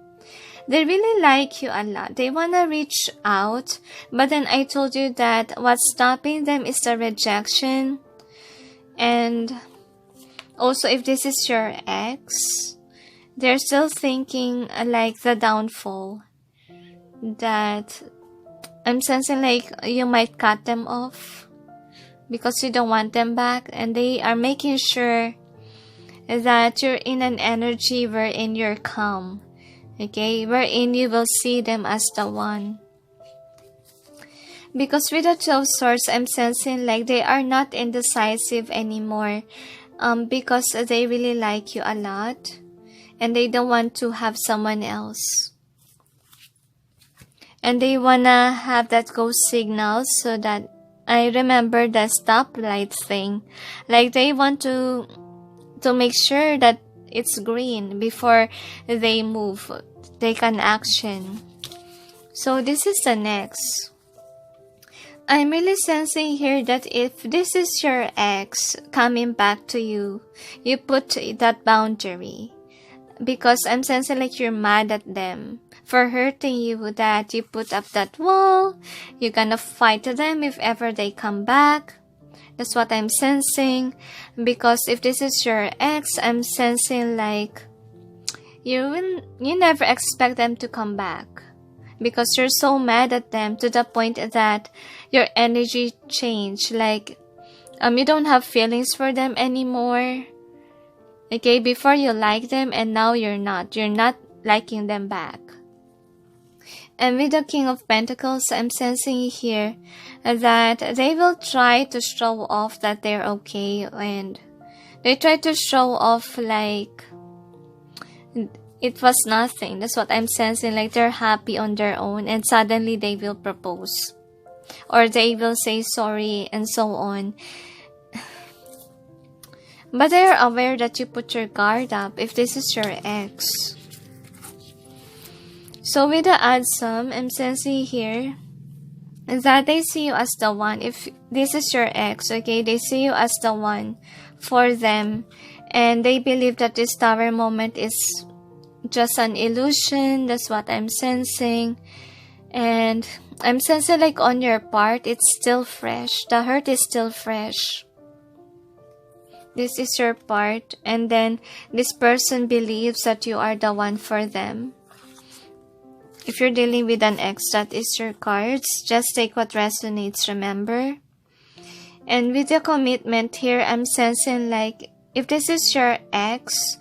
They really like you a lot. They want to reach out. But then I told you that what's stopping them is the rejection. And also, if this is your ex, they're still thinking like the downfall. That I'm sensing like you might cut them off. Because you don't want them back, and they are making sure that you're in an energy wherein you're calm, okay, wherein you will see them as the one. Because with the 12 swords, I'm sensing like they are not indecisive anymore, because they really like you a lot, and they don't want to have someone else. And they wanna have that ghost signal so that I remember the stoplight thing. Like they want to make sure that it's green before they move, take an action. So this is the next. I'm really sensing here that if this is your ex coming back to you, you put that boundary. Because I'm sensing like you're mad at them for hurting you, that you put up that wall. You're gonna fight them if ever they come back. That's what I'm sensing. Because if this is your ex, I'm sensing like you never expect them to come back. Because you're so mad at them to the point that your energy changed. Like you don't have feelings for them anymore. Okay, before you like them and now you're not liking them back. And with the King of Pentacles, I'm sensing here that they will try to show off that they're okay, and they try to show off like it was nothing. That's what I'm sensing, like they're happy on their own and suddenly they will propose. Or they will say sorry and so on. But they are aware that you put your guard up if this is your ex. So with the add sum, I'm sensing here that they see you as the one. If this is your ex, okay, they see you as the one for them. And they believe that this tower moment is just an illusion. That's what I'm sensing. And I'm sensing like on your part, it's still fresh. The hurt is still fresh. This is your part, and then this person believes that you are the one for them. If you're dealing with an ex, that is your cards. Just take what resonates, remember? And with the commitment here, I'm sensing like, if this is your ex,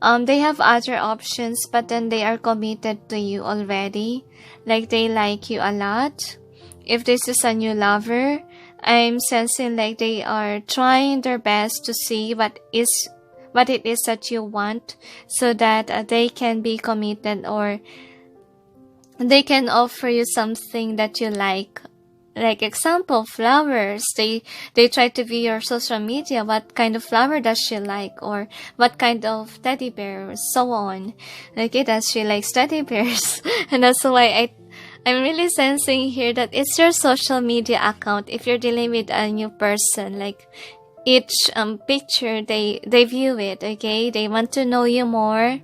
They have other options, but then they are committed to you already. Like they like you a lot. If this is a new lover, I'm sensing like they are trying their best to see what it is that you want, so that they can be committed, or they can offer you something that you like. Like example, flowers. They try to view your social media. What kind of flower does she like? Or what kind of teddy bear? So on. Okay, does she likes teddy bears? And that's why I'm really sensing here that it's your social media account. If you're dealing with a new person, like each picture, they view it. Okay, they want to know you more.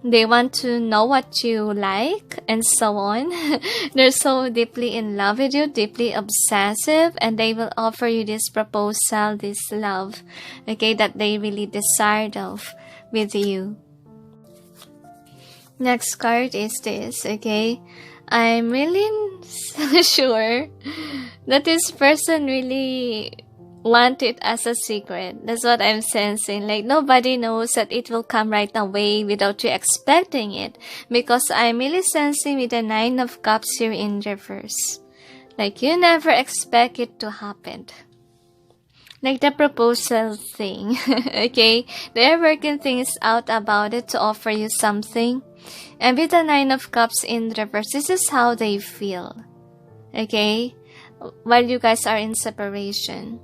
They want to know what you like, and so on. They're so deeply in love with you, deeply obsessive, and they will offer you this proposal, this love, okay, that they really desired of with you. Next card is this, okay. I'm really sure that this person really want it as a secret. That's what I'm sensing. Like nobody knows that it will come right away without you expecting it. Because I'm really sensing with the 9 of Cups here in reverse. Like you never expect it to happen. Like the proposal thing. Okay? They're working things out about it to offer you something. And with the 9 of Cups in reverse, this is how they feel. Okay? While you guys are in separation.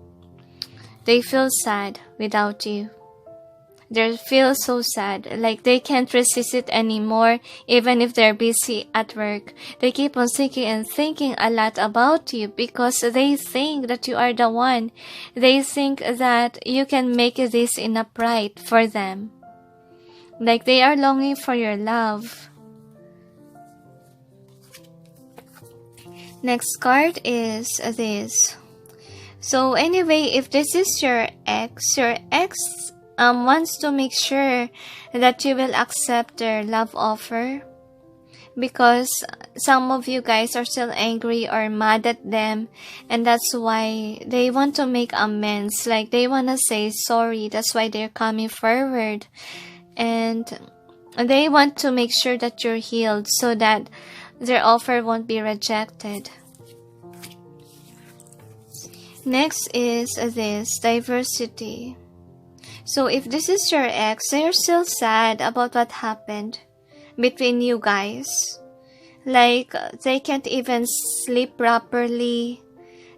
They feel sad without you. They feel so sad, like they can't resist it anymore, even if they're busy at work. They keep on thinking and thinking a lot about you because they think that you are the one. They think that you can make this enough right for them. Like they are longing for your love. Next card is this. So anyway, if this is your ex wants to make sure that you will accept their love offer, because some of you guys are still angry or mad at them, and that's why they want to make amends. Like they want to say sorry. That's why they're coming forward, and they want to make sure that you're healed so that their offer won't be rejected. Next is this, diversity. So if this is your ex, they're still sad about what happened between you guys. Like they can't even sleep properly.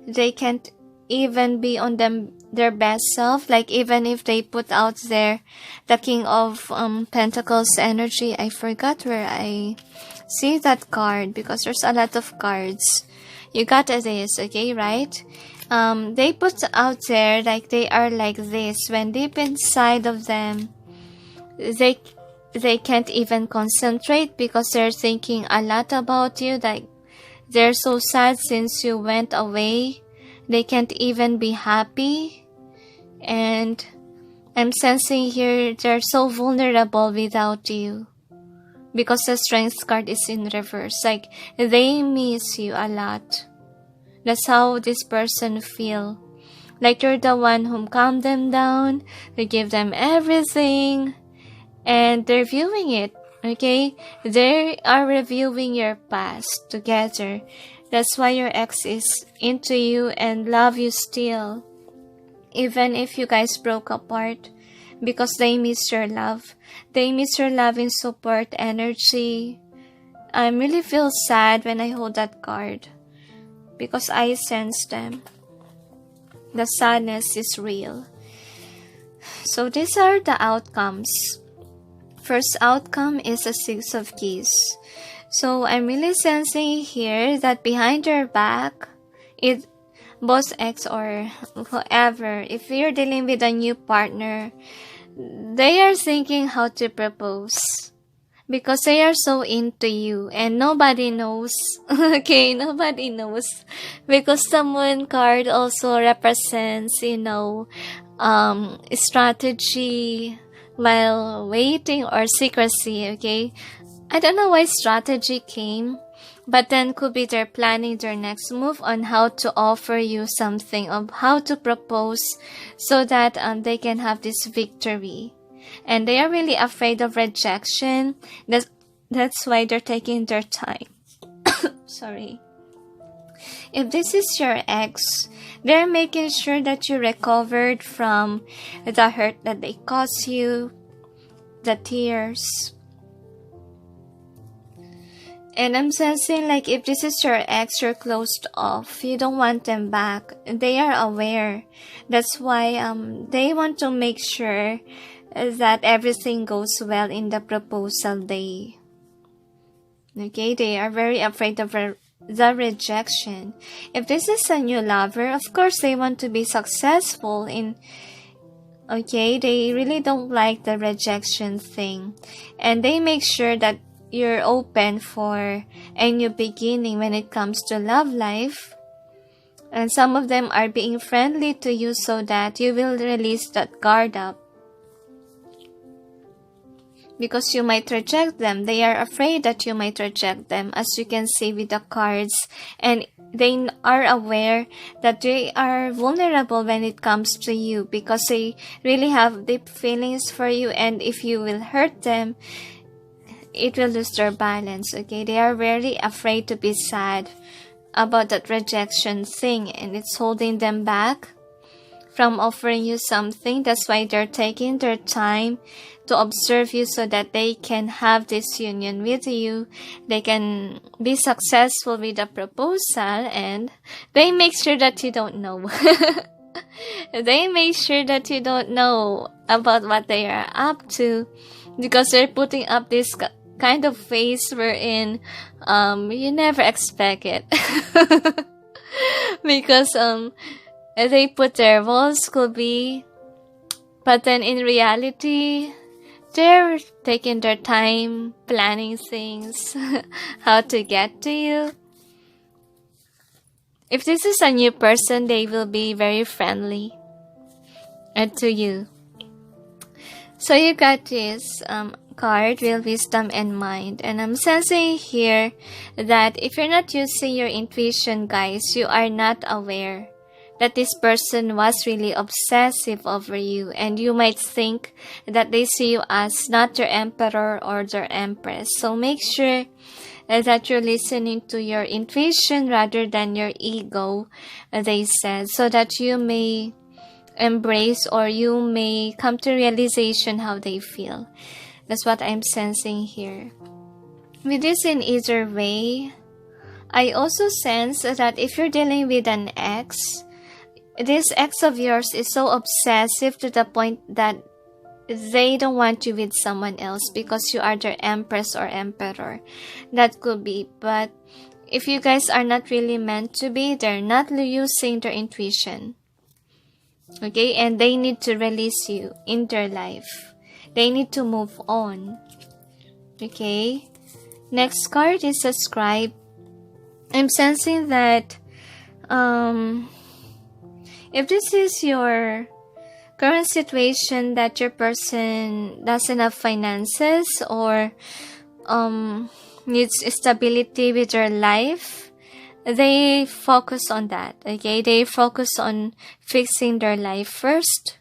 They can't even be on their best self. Like even if they put out the King of Pentacles energy. I forgot where I see that card because there's a lot of cards. You got this, okay, right? They put out there like they are like this when deep inside of them they can't even concentrate because they're thinking a lot about you. Like they're so sad since you went away. They can't even be happy, and I'm sensing here they're so vulnerable without you because the Strength card is in reverse. Like they miss you a lot. That's how this person feel. Like you're the one who calmed them down, you give them everything, and they're viewing it, okay? They are reviewing your past together. That's why your ex is into you and love you still. Even if you guys broke apart, because they miss your love. They miss your love and support energy. I really feel sad when I hold that card, because I sense them. The sadness is real. So these are the outcomes. First outcome is a 6 of Keys. So I'm really sensing here that behind your back, both ex or whoever, if you're dealing with a new partner, they are thinking how to propose. Because they are so into you and nobody knows. Okay, nobody knows. Because the Moon card also represents, strategy while waiting or secrecy, okay? I don't know why strategy came, but then could be they're planning their next move on how to offer you something, of how to propose so that they can have this victory. And they are really afraid of rejection. That's why they're taking their time. Sorry. If this is your ex, they're making sure that you recovered from the hurt that they caused you, the tears. And I'm sensing like if this is your ex, you're closed off. You don't want them back. They are aware. That's why they want to make sure that everything goes well in the proposal day. Okay, they are very afraid of the rejection. If this is a new lover, of course they want to be successful in... Okay, they really don't like the rejection thing. And they make sure that you're open for a new beginning when it comes to love life. And some of them are being friendly to you so that you will release that guard up. Because you might reject them. They are afraid that you might reject them, as you can see with the cards. And they are aware that they are vulnerable when it comes to you, because they really have deep feelings for you. And if you will hurt them, it will lose their balance. Okay, they are very afraid to be sad about that rejection thing, and it's holding them back from offering you something. That's why they're taking their time to observe you so that they can have this union with you. They can be successful with the proposal, and they make sure that you don't know. They make sure that you don't know about what they are up to, because they're putting up this kind of face wherein you never expect it. Because they put their walls could be, but then in reality they're taking their time planning things, how to get to you. If this is a new person, they will be very friendly to you. So you got this card, Will, Wisdom, and Mind. And I'm sensing here that if you're not using your intuition, guys, you are not aware that this person was really obsessive over you, and you might think that they see you as not your emperor or their empress. So make sure that you're listening to your intuition rather than your ego, they said, so that you may embrace or you may come to realization how they feel. That's what I'm sensing here. With this in either way, I also sense that if you're dealing with an ex, this ex of yours is so obsessive to the point that they don't want you with someone else because you are their empress or emperor. That could be. But if you guys are not really meant to be, they're not using their intuition. Okay? And they need to release you in their life. They need to move on. Okay? Next card is a scribe. I'm sensing that if this is your current situation, that your person doesn't have finances or needs stability with their life, they focus on that. Okay, they focus on fixing their life first.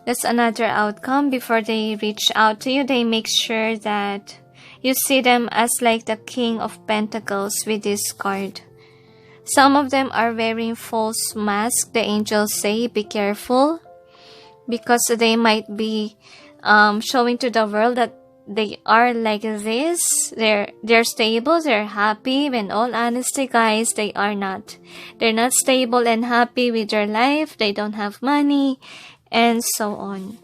That's another outcome. Before they reach out to you, they make sure that you see them as like the King of Pentacles with this card. Some of them are wearing false masks. The angels say, be careful, because they might be showing to the world that they are like this. They're stable, they're happy. When all honesty, guys, they are not. They're not stable and happy with their life. They don't have money, and so on.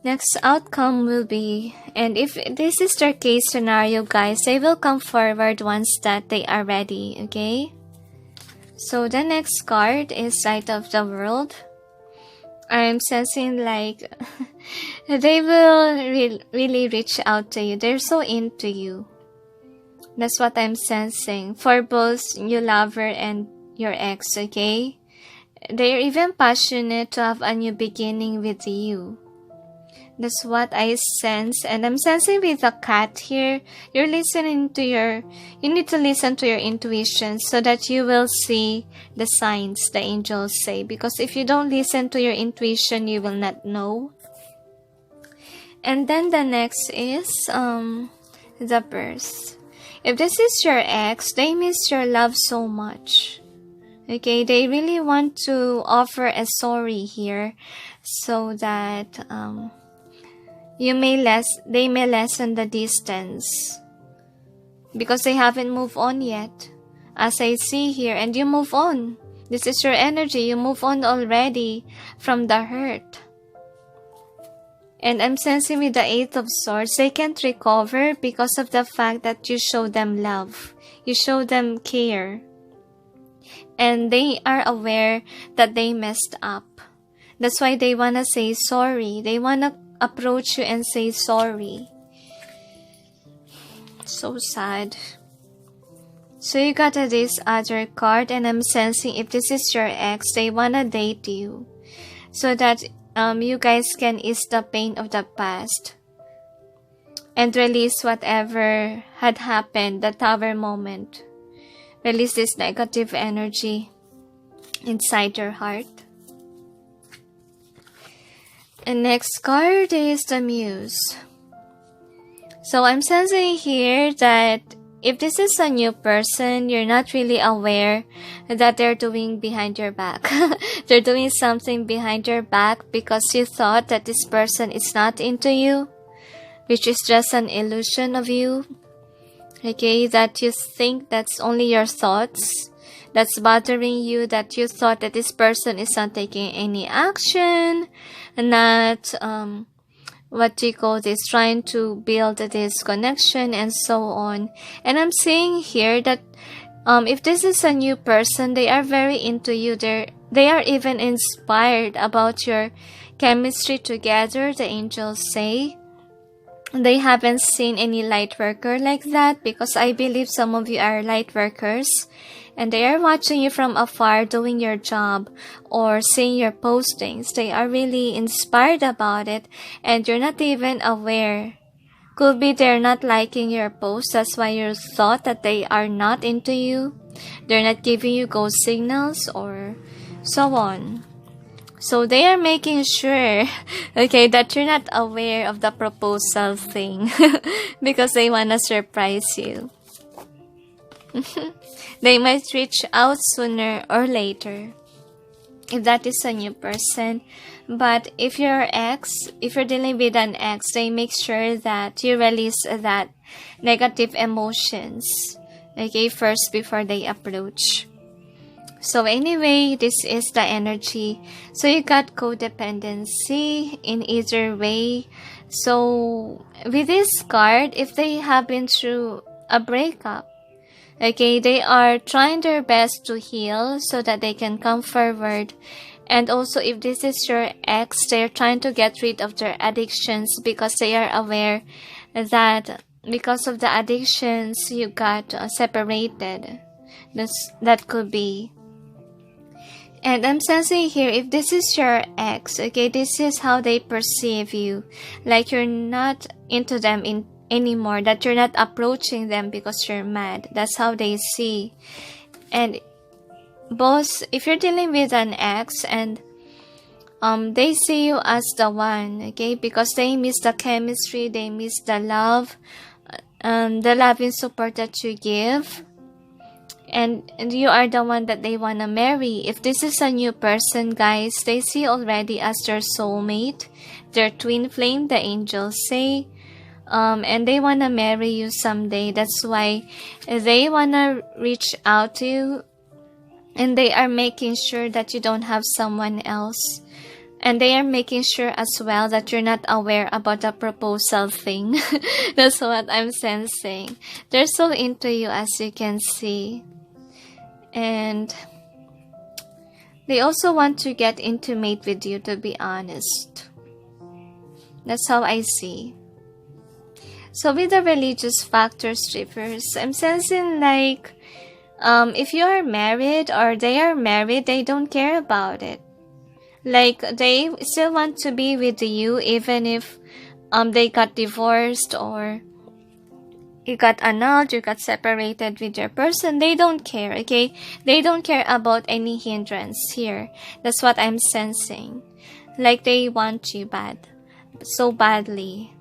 Next outcome will be, and if this is their case scenario, guys, they will come forward once that they are ready, okay? So the next card is Light of the World. I'm sensing like they will really reach out to you. They're so into you. That's what I'm sensing for both your lover and your ex, okay? They're even passionate to have a new beginning with you. That's what I sense. And I'm sensing with the cat here, you need to listen to your intuition so that you will see the signs the angels say. Because if you don't listen to your intuition, you will not know. And then the next is the Purse. If this is your ex, they miss your love so much. Okay, they really want to offer a sorry here so that they may lessen the distance because they haven't moved on yet, as I see here. And you move on. This is your energy. You move on already from the hurt. And I'm sensing with the Eight of Swords, they can't recover because of the fact that you show them love. You show them care. And they are aware that they messed up. That's why they want to say sorry. They want to approach you and say sorry. So sad. So you got this other card, and I'm sensing if this is your ex, they want to date you so that you guys can ease the pain of the past and release whatever had happened, the Tower moment. Release this negative energy inside your heart. And next card is the Muse. So I'm sensing here that if this is a new person, you're not really aware that they're doing behind your back. They're doing something behind your back because you thought that this person is not into you, which is just an illusion of you. Okay, that you think that's only your thoughts that's bothering you, that you thought that this person is not taking any action, not trying to build this connection and so on. And I'm seeing here that if this is a new person, they are very into you. They are even inspired about your chemistry together, the angels say. They haven't seen any light worker like that, because I believe some of you are light workers and they are watching you from afar doing your job or seeing your postings. They are really inspired about it and you're not even aware. Could be they're not liking your post. That's why you thought that they are not into you. They're not giving you go signals or so on. So they are making sure, okay, that you're not aware of the proposal thing because they want to surprise you. They might reach out sooner or later if that is a new person. But if you're dealing with an ex, they make sure that you release that negative emotions, okay, first before they approach. So anyway, this is the energy. So you got codependency in either way. So with this card, if they have been through a breakup, okay, they are trying their best to heal so that they can come forward. And also if this is your ex, they're trying to get rid of their addictions because they are aware that because of the addictions you got separated. That could be. And I'm sensing here, if this is your ex, okay, this is how they perceive you. Like you're not into them anymore, that you're not approaching them because you're mad. That's how they see. And both, if you're dealing with an ex and they see you as the one, okay, because they miss the chemistry, they miss the love, the loving support that you give. And you are the one that they want to marry. If this is a new person, guys, they see already as their soulmate, their twin flame, the angels say. And they want to marry you someday. That's why they want to reach out to you. And they are making sure that you don't have someone else. And they are making sure as well that you're not aware about the proposal thing. That's what I'm sensing. They're so into you, as you can see. And they also want to get intimate with you, to be honest. That's how I see. So with the religious factor strippers, I'm sensing like if you are married or they are married, they don't care about it. Like they still want to be with you even if they got divorced or you got annulled, you got separated with your person. They don't care, okay? They don't care about any hindrance here. That's what I'm sensing. Like they want you bad, so badly.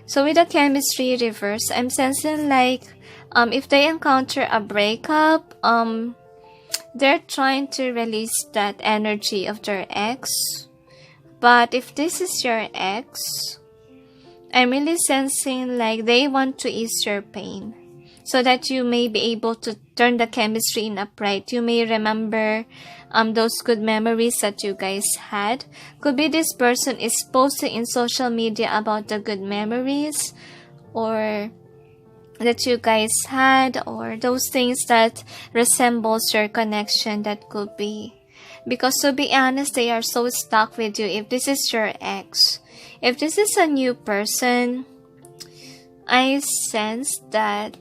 So with the chemistry reverse, I'm sensing like if they encounter a breakup, they're trying to release that energy of their ex. But if this is your ex, I'm really sensing like they want to ease your pain so that you may be able to turn the chemistry in upright. You may remember those good memories that you guys had. Could be this person is posting in social media about the good memories or that you guys had, or those things that resembles your connection. That could be. Because to be honest, they are so stuck with you if this is your ex. If this is a new person, I sense that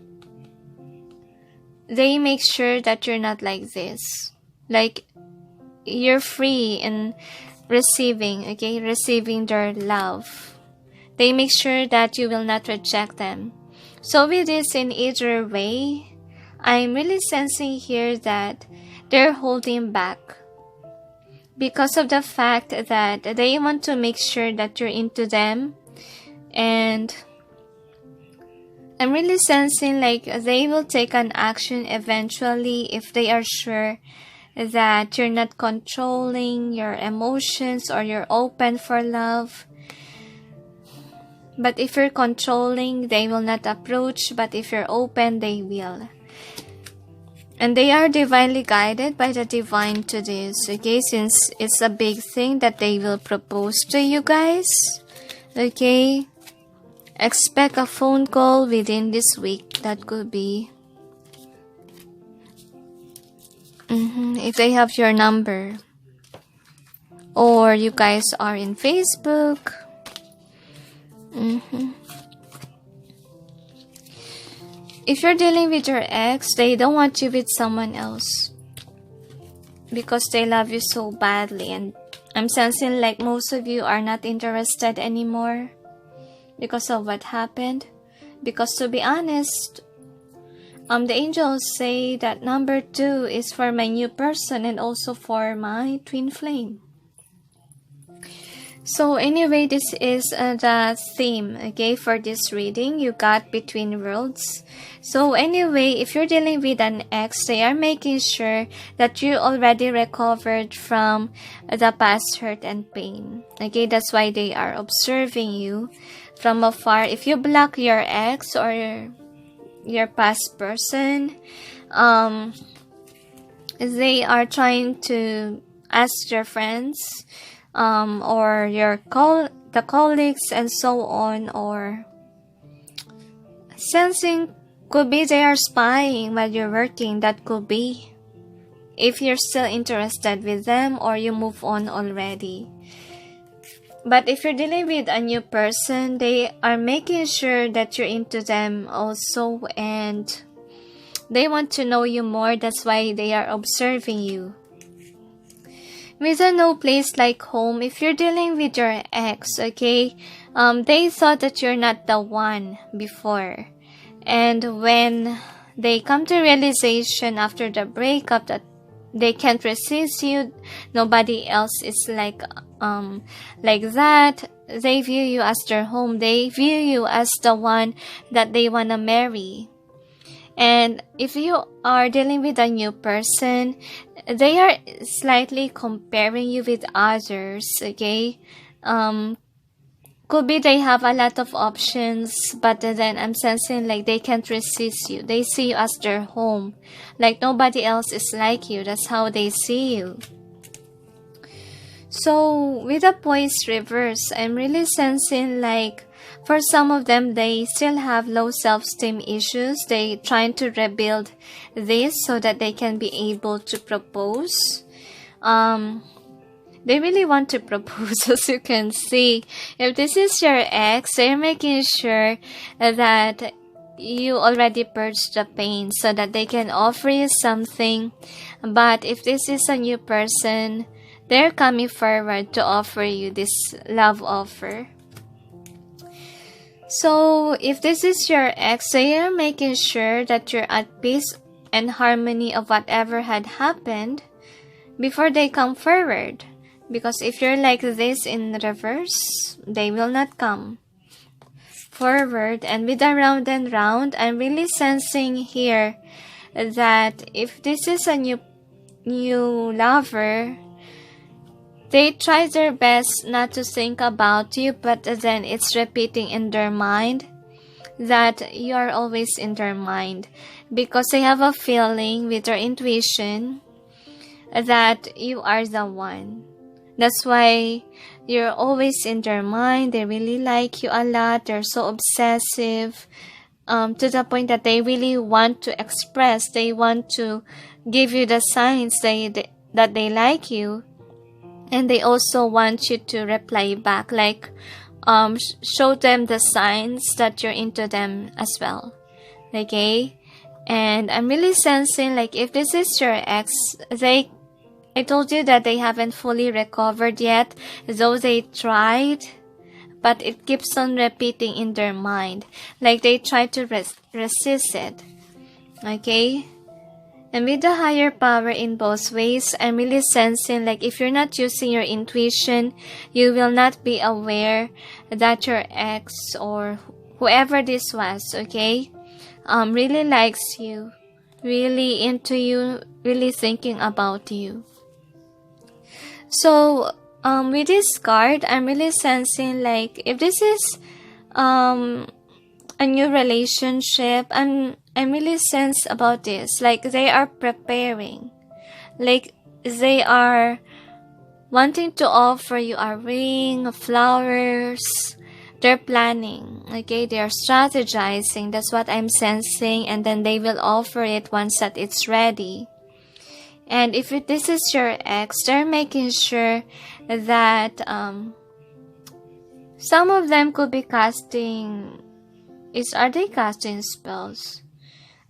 they make sure that you're not like this. Like, you're free in receiving, okay? Receiving their love. They make sure that you will not reject them. So with this, in either way, I'm really sensing here that they're holding back because of the fact that they want to make sure that you're into them. And I'm really sensing like they will take an action eventually if they are sure that you're not controlling your emotions or you're open for love. But if you're controlling, they will not approach. But if you're open, they will. And they are divinely guided by the divine to this, okay? Since it's a big thing that they will propose to you guys, okay? Expect a phone call within this week. That could be. If they have your number. Or you guys are in Facebook. If you're dealing with your ex, they don't want you with someone else because they love you so badly. And I'm sensing like most of you are not interested anymore because of what happened. Because to be honest, the angels say that number 2 is for my new person and also for my twin flame. So anyway, this is the theme, okay, for this reading. You got between worlds. So anyway, if you're dealing with an ex, they are making sure that you already recovered from the past hurt and pain. Okay, that's why they are observing you from afar. If you block your ex or your past person, they are trying to ask your friends or the colleagues and so on, or sensing, could be they are spying while you're working. That could be if you're still interested with them or you move on already. But if you're dealing with a new person, they are making sure that you're into them also, and they want to know you more. That's why they are observing you. With a no place like home, if you're dealing with your ex, okay, they thought that you're not the one before. And when they come to realization after the breakup that they can't resist you, nobody else is like that, they view you as their home. They view you as the one that they wanna marry. And if you are dealing with a new person, they are slightly comparing you with others, okay? Could be they have a lot of options, but then I'm sensing like they can't resist you. They see you as their home. Like nobody else is like you. That's how they see you. So with the poise reverse, I'm really sensing like for some of them, they still have low self-esteem issues. They trying to rebuild this so that they can be able to propose. They really want to propose, as you can see. If this is your ex, they're making sure that you already purged the pain so that they can offer you something. But if this is a new person, they're coming forward to offer you this love offer. So if this is your ex, they are making sure that you're at peace and harmony of whatever had happened before they come forward. Because if you're like this in reverse, they will not come forward. And with the round and round, I'm really sensing here that if this is a new lover, they try their best not to think about you, but then it's repeating in their mind that you are always in their mind, because they have a feeling with their intuition that you are the one. That's why you're always in their mind. They really like you a lot. They're so obsessive, to the point that they really want to express. They want to give you the signs that they like you. And they also want you to reply back, like show them the signs that you're into them as well. Okay? And I'm really sensing, like, if this is your ex, I told you that they haven't fully recovered yet, though they tried, but it keeps on repeating in their mind. Like they try to resist it. Okay? And with the higher power in both ways, I'm really sensing, like, if you're not using your intuition, you will not be aware that your ex or whoever this was, okay, really likes you, really into you, really thinking about you. So, with this card, I'm really sensing, like, if this is a new relationship, I'm really sense about this, like they are preparing, like they are wanting to offer you a ring, flowers. They're planning, okay, they are strategizing. That's what I'm sensing, and then they will offer it once that it's ready. And if this is your ex, they're making sure that some of them could be casting. Are they casting spells?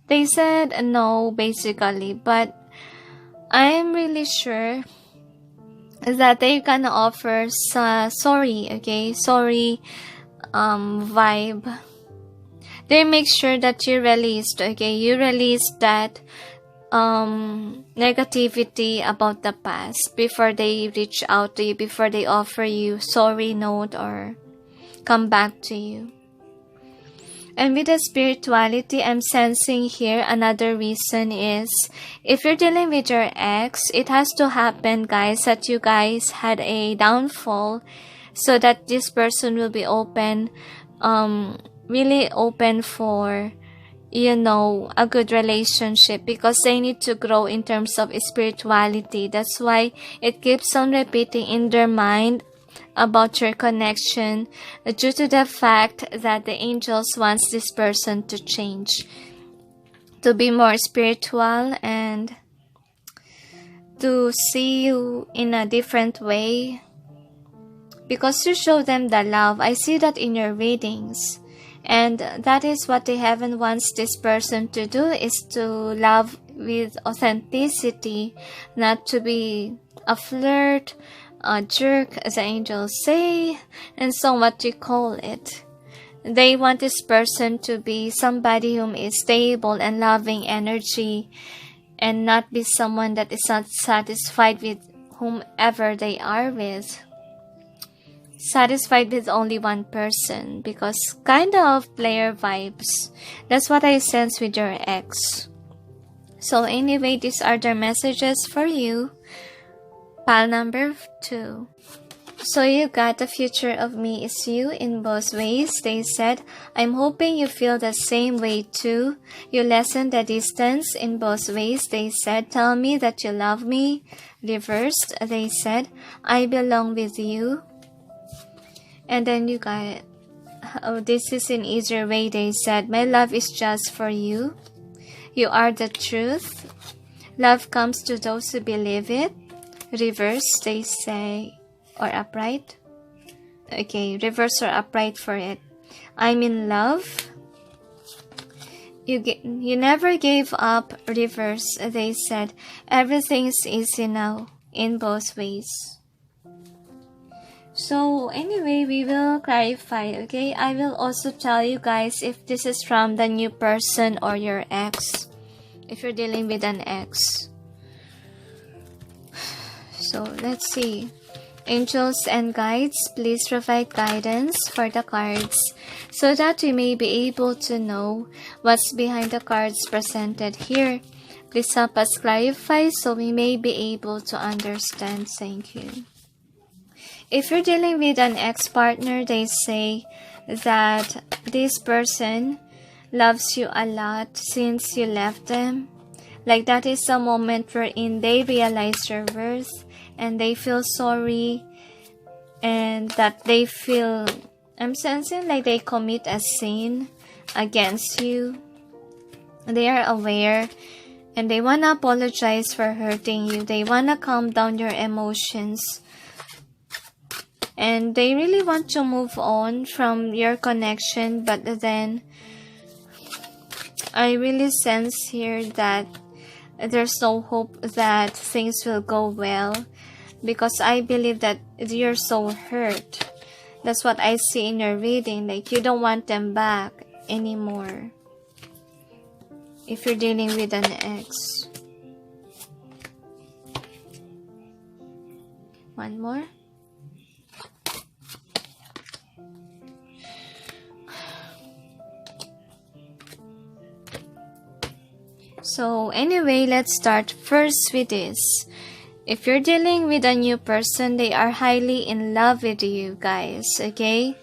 They said no, basically, but I'm really sure that they're gonna offer sorry vibe. They make sure that you released, okay, you release that negativity about the past before they reach out to you, before they offer you sorry note or come back to you. And with the spirituality, I'm sensing here another reason is, if you're dealing with your ex, it has to happen, guys, that you guys had a downfall, so that this person will be open, really open for, a good relationship, because they need to grow in terms of spirituality. That's why it keeps on repeating in their mind about your connection, due to the fact that the angels wants this person to change, to be more spiritual, and to see you in a different way, because you show them the love. I see that in your readings, and that is what the heaven wants this person to do, is to love with authenticity, not to be a flirt, a jerk, as the angels say, and so what you call it. They want this person to be somebody whom is stable and loving energy, and not be someone that is not satisfied with whomever they are with. Satisfied with only one person, because kind of player vibes. That's what I sense with your ex. So anyway, these are the messages for you. Pile number 2. So you got the future of me is you in both ways. They said, I'm hoping you feel the same way too. You lessen the distance in both ways. They said, tell me that you love me. Reversed, they said, I belong with you. And then you got, this is an easier way. They said, my love is just for you. You are the truth. Love comes to those who believe it. Reverse, they say, or upright. Okay, reverse or upright for it. I'm in love. You never gave up. Reverse, they said, everything's easy now. in both ways. So anyway, we will clarify, okay? I will also tell you guys if this is from the new person or your ex, if you're dealing with an ex. So let's see. Angels and guides, please provide guidance for the cards so that we may be able to know what's behind the cards presented here. Please help us clarify so we may be able to understand. Thank you. If you're dealing with an ex-partner, they say that this person loves you a lot since you left them. Like that is a moment wherein they realize your worth and they feel sorry, and that they feel, I'm sensing like they commit a sin against you. They are aware and they want to apologize for hurting you. They want to calm down your emotions. And they really want to move on from your connection, but then I really sense here that there's no hope that things will go well, because I believe that you're so hurt. That's what I see in your reading, like you don't want them back anymore. If you're dealing with an ex. One more. So anyway, let's start first with this. If you're dealing with a new person, they are highly in love with you guys, okay?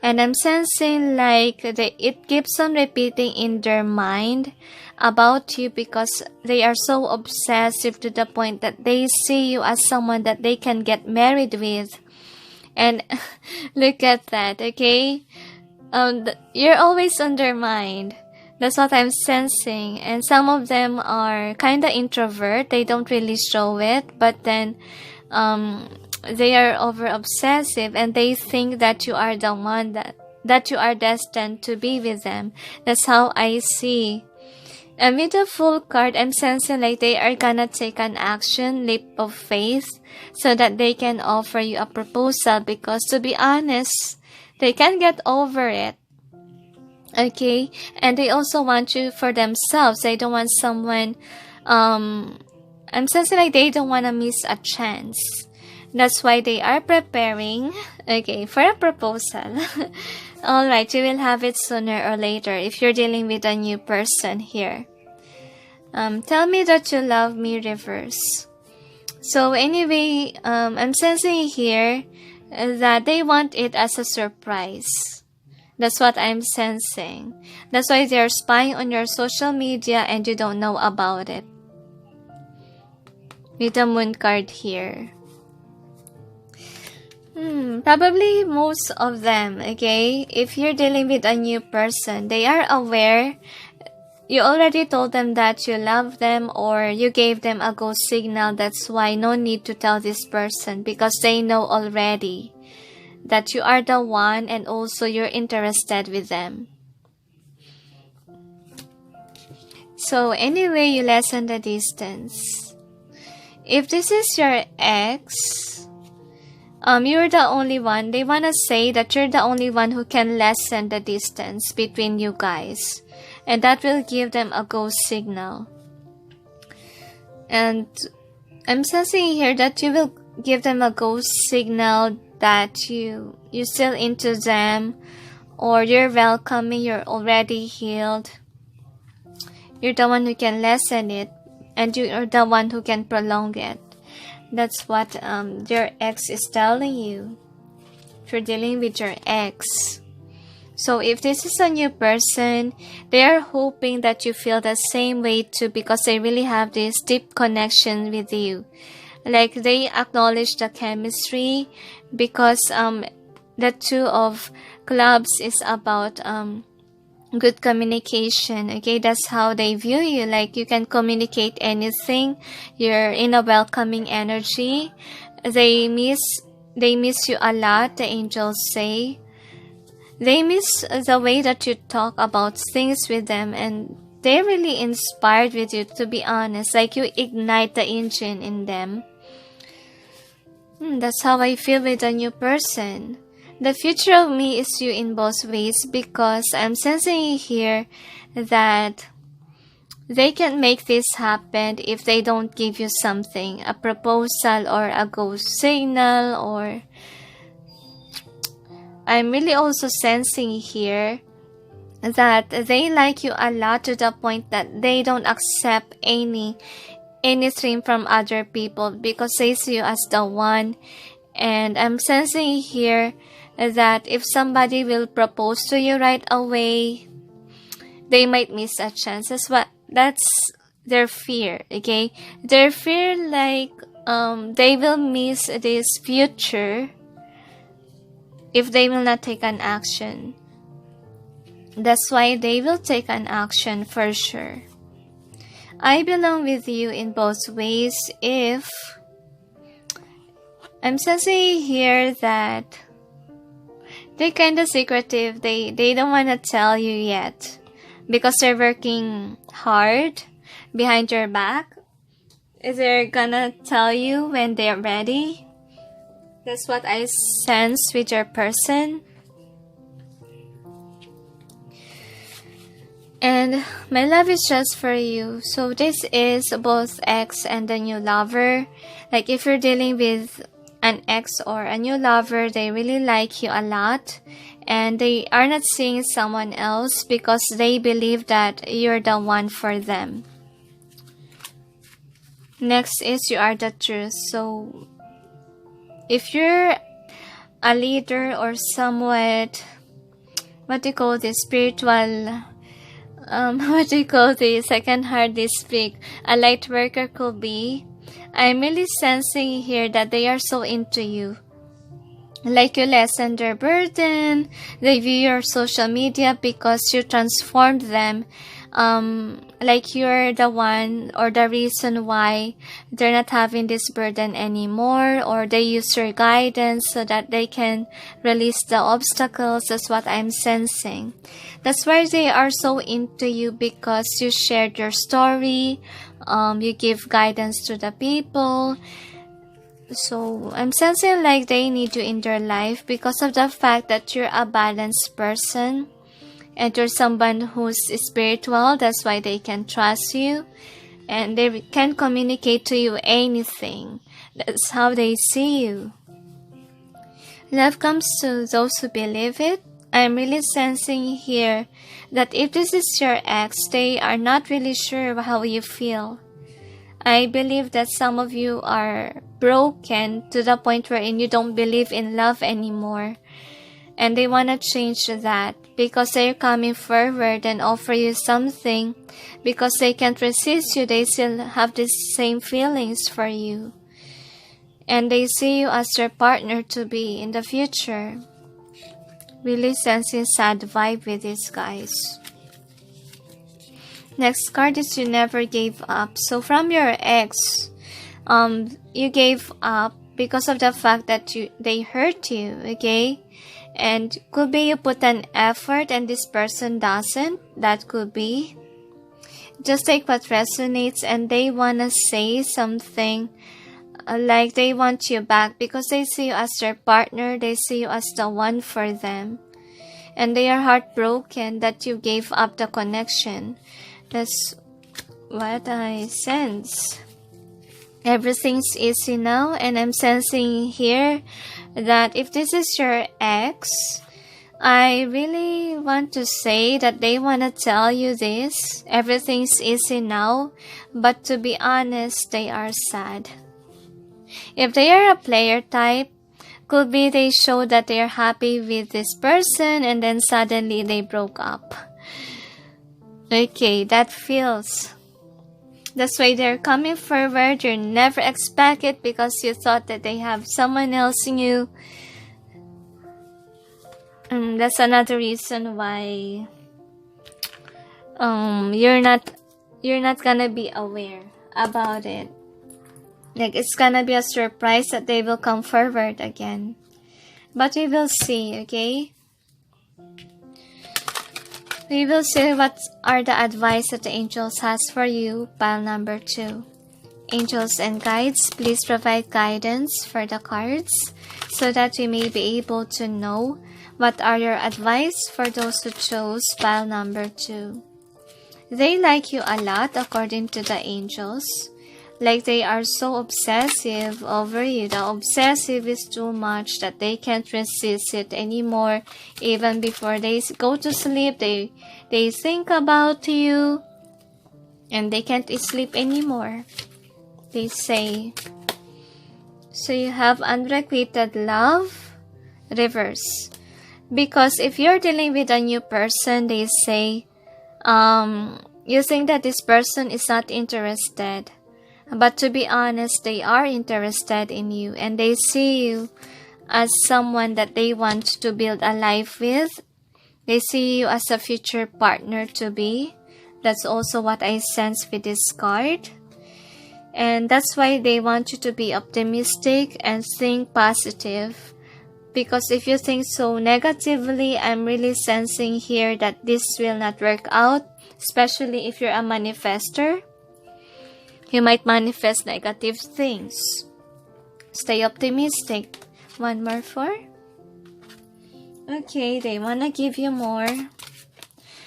And I'm sensing like it keeps on repeating in their mind about you because they are so obsessive to the point that they see you as someone that they can get married with. And look at that, okay? You're always on their mind. That's what I'm sensing. And some of them are kind of introvert. They don't really show it. But then they are over obsessive. And they think that you are the one that you are destined to be with them. That's how I see. And with the full card, I'm sensing like they are gonna take an action, leap of faith, so that they can offer you a proposal. Because to be honest, they can't get over it. Okay, and they also want you for themselves. They don't want someone, I'm sensing like they don't want to miss a chance. That's why they are preparing, okay, for a proposal. Alright, you will have it sooner or later if you're dealing with a new person here. Tell me that you love me, reverse. So anyway, I'm sensing here that they want it as a surprise. That's what I'm sensing. That's why they're spying on your social media and you don't know about it. With the moon card here. Probably most of them, okay? If you're dealing with a new person, they are aware. You already told them that you love them or you gave them a go signal. That's why no need to tell this person because they know already that you are the one and also you're interested with them. So anyway, you lessen the distance. If this is your ex, you're the only one. They want to say that you're the only one who can lessen the distance between you guys. And that will give them a go signal. And I'm sensing here that you will give them a go signal that you're still into them, or you're welcoming, you're already healed. You're the one who can lessen it, and you're the one who can prolong it. That's what your ex is telling you. If you're dealing with your ex. So if this is a new person, they are hoping that you feel the same way too, because they really have this deep connection with you. Like they acknowledge the chemistry, because the two of clubs is about good communication. Okay, that's how they view you. Like you can communicate anything. You're in a welcoming energy. They miss you a lot, the angels say. They miss the way that you talk about things with them, and they're really inspired with you, to be honest. Like you ignite the engine in them. That's how I feel with a new person. The future of me is you in both ways, because I'm sensing here that they can make this happen if they don't give you something, a proposal or a go signal, or I'm really also sensing here that they like you a lot to the point that they don't accept anything from other people because they see you as the one. And I'm sensing here that if somebody will propose to you right away, they might miss a chance. That's their fear, okay? Their fear, like they will miss this future if they will not take an action. That's why they will take an action for sure. I belong with you in both ways. If I'm sensing here that they're kind of secretive, they don't want to tell you yet because they're working hard behind your back. They're gonna tell you when they're ready. That's what I sense with your person. And my love is just for you. So this is both ex and the new lover. Like if you're dealing with an ex or a new lover, they really like you a lot. And they are not seeing someone else because they believe that you're the one for them. Next is you are the truth. So if you're a leader or somewhat, what do you call this, spiritual, what do you call this, I can hardly speak, a light worker could be, I'm really sensing here that they are so into you. Like you lessen their burden, they view your social media because you transformed them. Like you're the one or the reason why they're not having this burden anymore, or they use your guidance so that they can release the obstacles. That's what I'm sensing. That's why they are so into you, because you shared your story, you give guidance to the people. So I'm sensing like they need you in their life because of the fact that you're a balanced person and you're someone who's spiritual. That's why they can trust you and they can communicate to you anything. That's how they see you. Love comes to those who believe it. I'm really sensing here that if this is your ex, they are not really sure how you feel. I believe that some of you are broken to the point wherein you don't believe in love anymore. And they want to change that because they're coming forward and offer you something because they can't resist you. They still have the same feelings for you. And they see you as their partner to be in the future. Really sensing sad vibe with these guys. Next card is you never gave up. So from your ex, you gave up because of the fact that they hurt you, okay? And could be you put an effort and this person doesn't. That could be. Just take what resonates, and they want to say something like they want you back because they see you as their partner. They see you as the one for them. And they are heartbroken that you gave up the connection. That's what I sense. Everything's easy now, and I'm sensing here that if this is your ex, I really want to say that they want to tell you this. Everything's easy now, but to be honest, they are sad. If they are a player type, could be they show that they are happy with this person and then suddenly they broke up. Okay, that feels. That's why they're coming forward. You never expect it because you thought that they have someone else new. That's another reason why you're not gonna be aware about it. Like it's gonna be a surprise that they will come forward again. But we will see, okay? We will see what are the advice that the angels has for you, pile number 2. Angels and guides, please provide guidance for the cards so that we may be able to know what are your advice for those who chose pile number 2. They like you a lot according to the angels. Like they are so obsessive over you. The obsessive is too much that they can't resist it anymore. Even before they go to sleep, they think about you. And they can't sleep anymore. They say. So you have unrequited love, reverse. Because if you're dealing with a new person, they say, you think that this person is not interested. But to be honest, they are interested in you. And they see you as someone that they want to build a life with. They see you as a future partner to be. That's also what I sense with this card. And that's why they want you to be optimistic and think positive. Because if you think so negatively, I'm really sensing here that this will not work out. Especially if you're a manifester. You might manifest negative things. Stay optimistic. One more for. Okay, they want to give you more.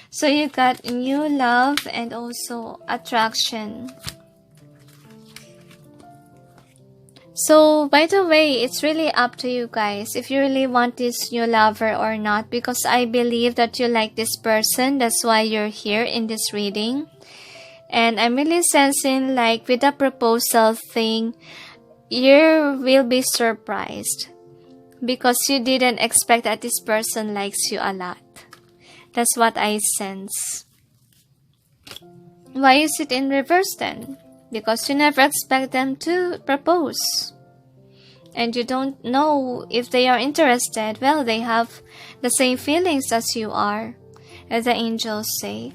So you got new love and also attraction. So, by the way, it's really up to you guys if you really want this new lover or not. Because I believe that you like this person. That's why you're here in this reading. And I'm really sensing like with the proposal thing, you will be surprised. Because you didn't expect that this person likes you a lot. That's what I sense. Why is it in reverse then? Because you never expect them to propose. And you don't know if they are interested. Well, they have the same feelings as you are. As the angels say.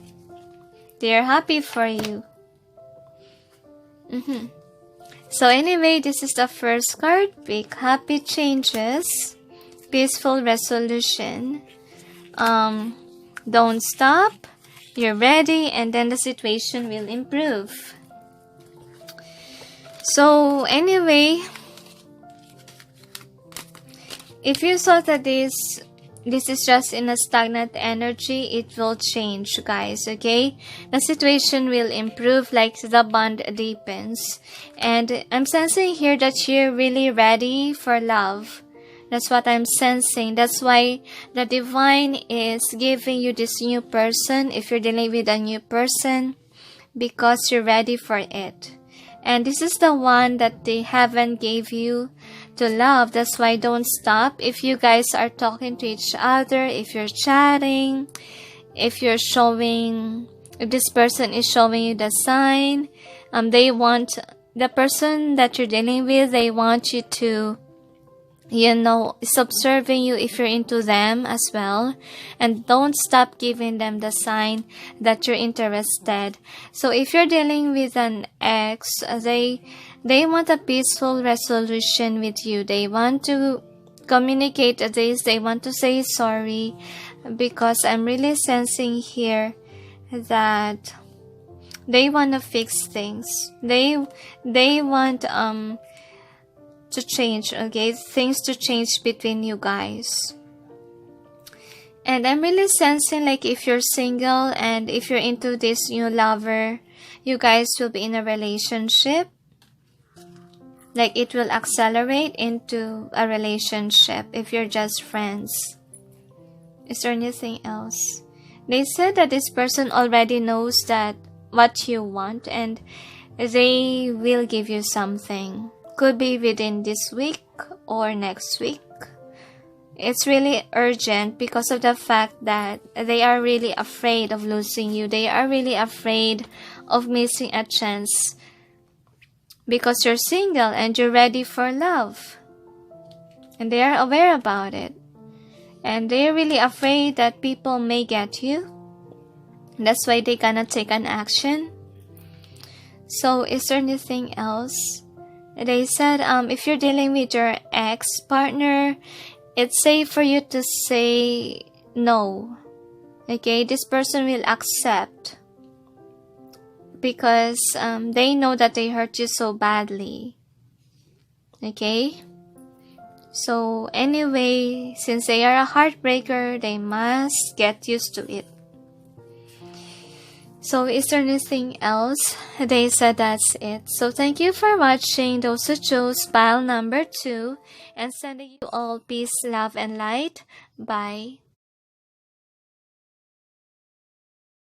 They are happy for you. So anyway, this is the first card. Big happy changes. Peaceful resolution. Don't stop. You're ready and then the situation will improve. So anyway, if you thought that this is just in a stagnant energy, it will change, guys, okay? The situation will improve like the bond deepens. And I'm sensing here that you're really ready for love. That's what I'm sensing. That's why the divine is giving you this new person if you're dealing with a new person. Because you're ready for it. And this is the one that the heaven gave you to love. That's why don't stop. If you guys are talking to each other, if you're chatting, if this person is showing you the sign, the person that you're dealing with, they want you to, is observing you if you're into them as well. And don't stop giving them the sign that you're interested. So if you're dealing with an ex, they want a peaceful resolution with you. They want to communicate this. They want to say sorry. Because I'm really sensing here that they want to fix things. They want to change, okay? Things to change between you guys. And I'm really sensing like if you're single and if you're into this new lover, you guys will be in a relationship. Like it will accelerate into a relationship if you're just friends. Is there anything else? They said that this person already knows that what you want and they will give you something. Could be within this week or next week. It's really urgent because of the fact that they are really afraid of losing you. They are really afraid of missing a chance. Because you're single and you're ready for love. And they are aware about it. And they're really afraid that people may get you. That's why they cannot take an action. So is there anything else? They said if you're dealing with your ex-partner, it's safe for you to say no. Okay, this person will accept. because they know that they hurt you so badly. Okay? So anyway, since they are a heartbreaker, they must get used to it. So is there anything else? They said that's it. So thank you for watching. Those who chose pile number 2, and sending you all peace, love, and light. Bye.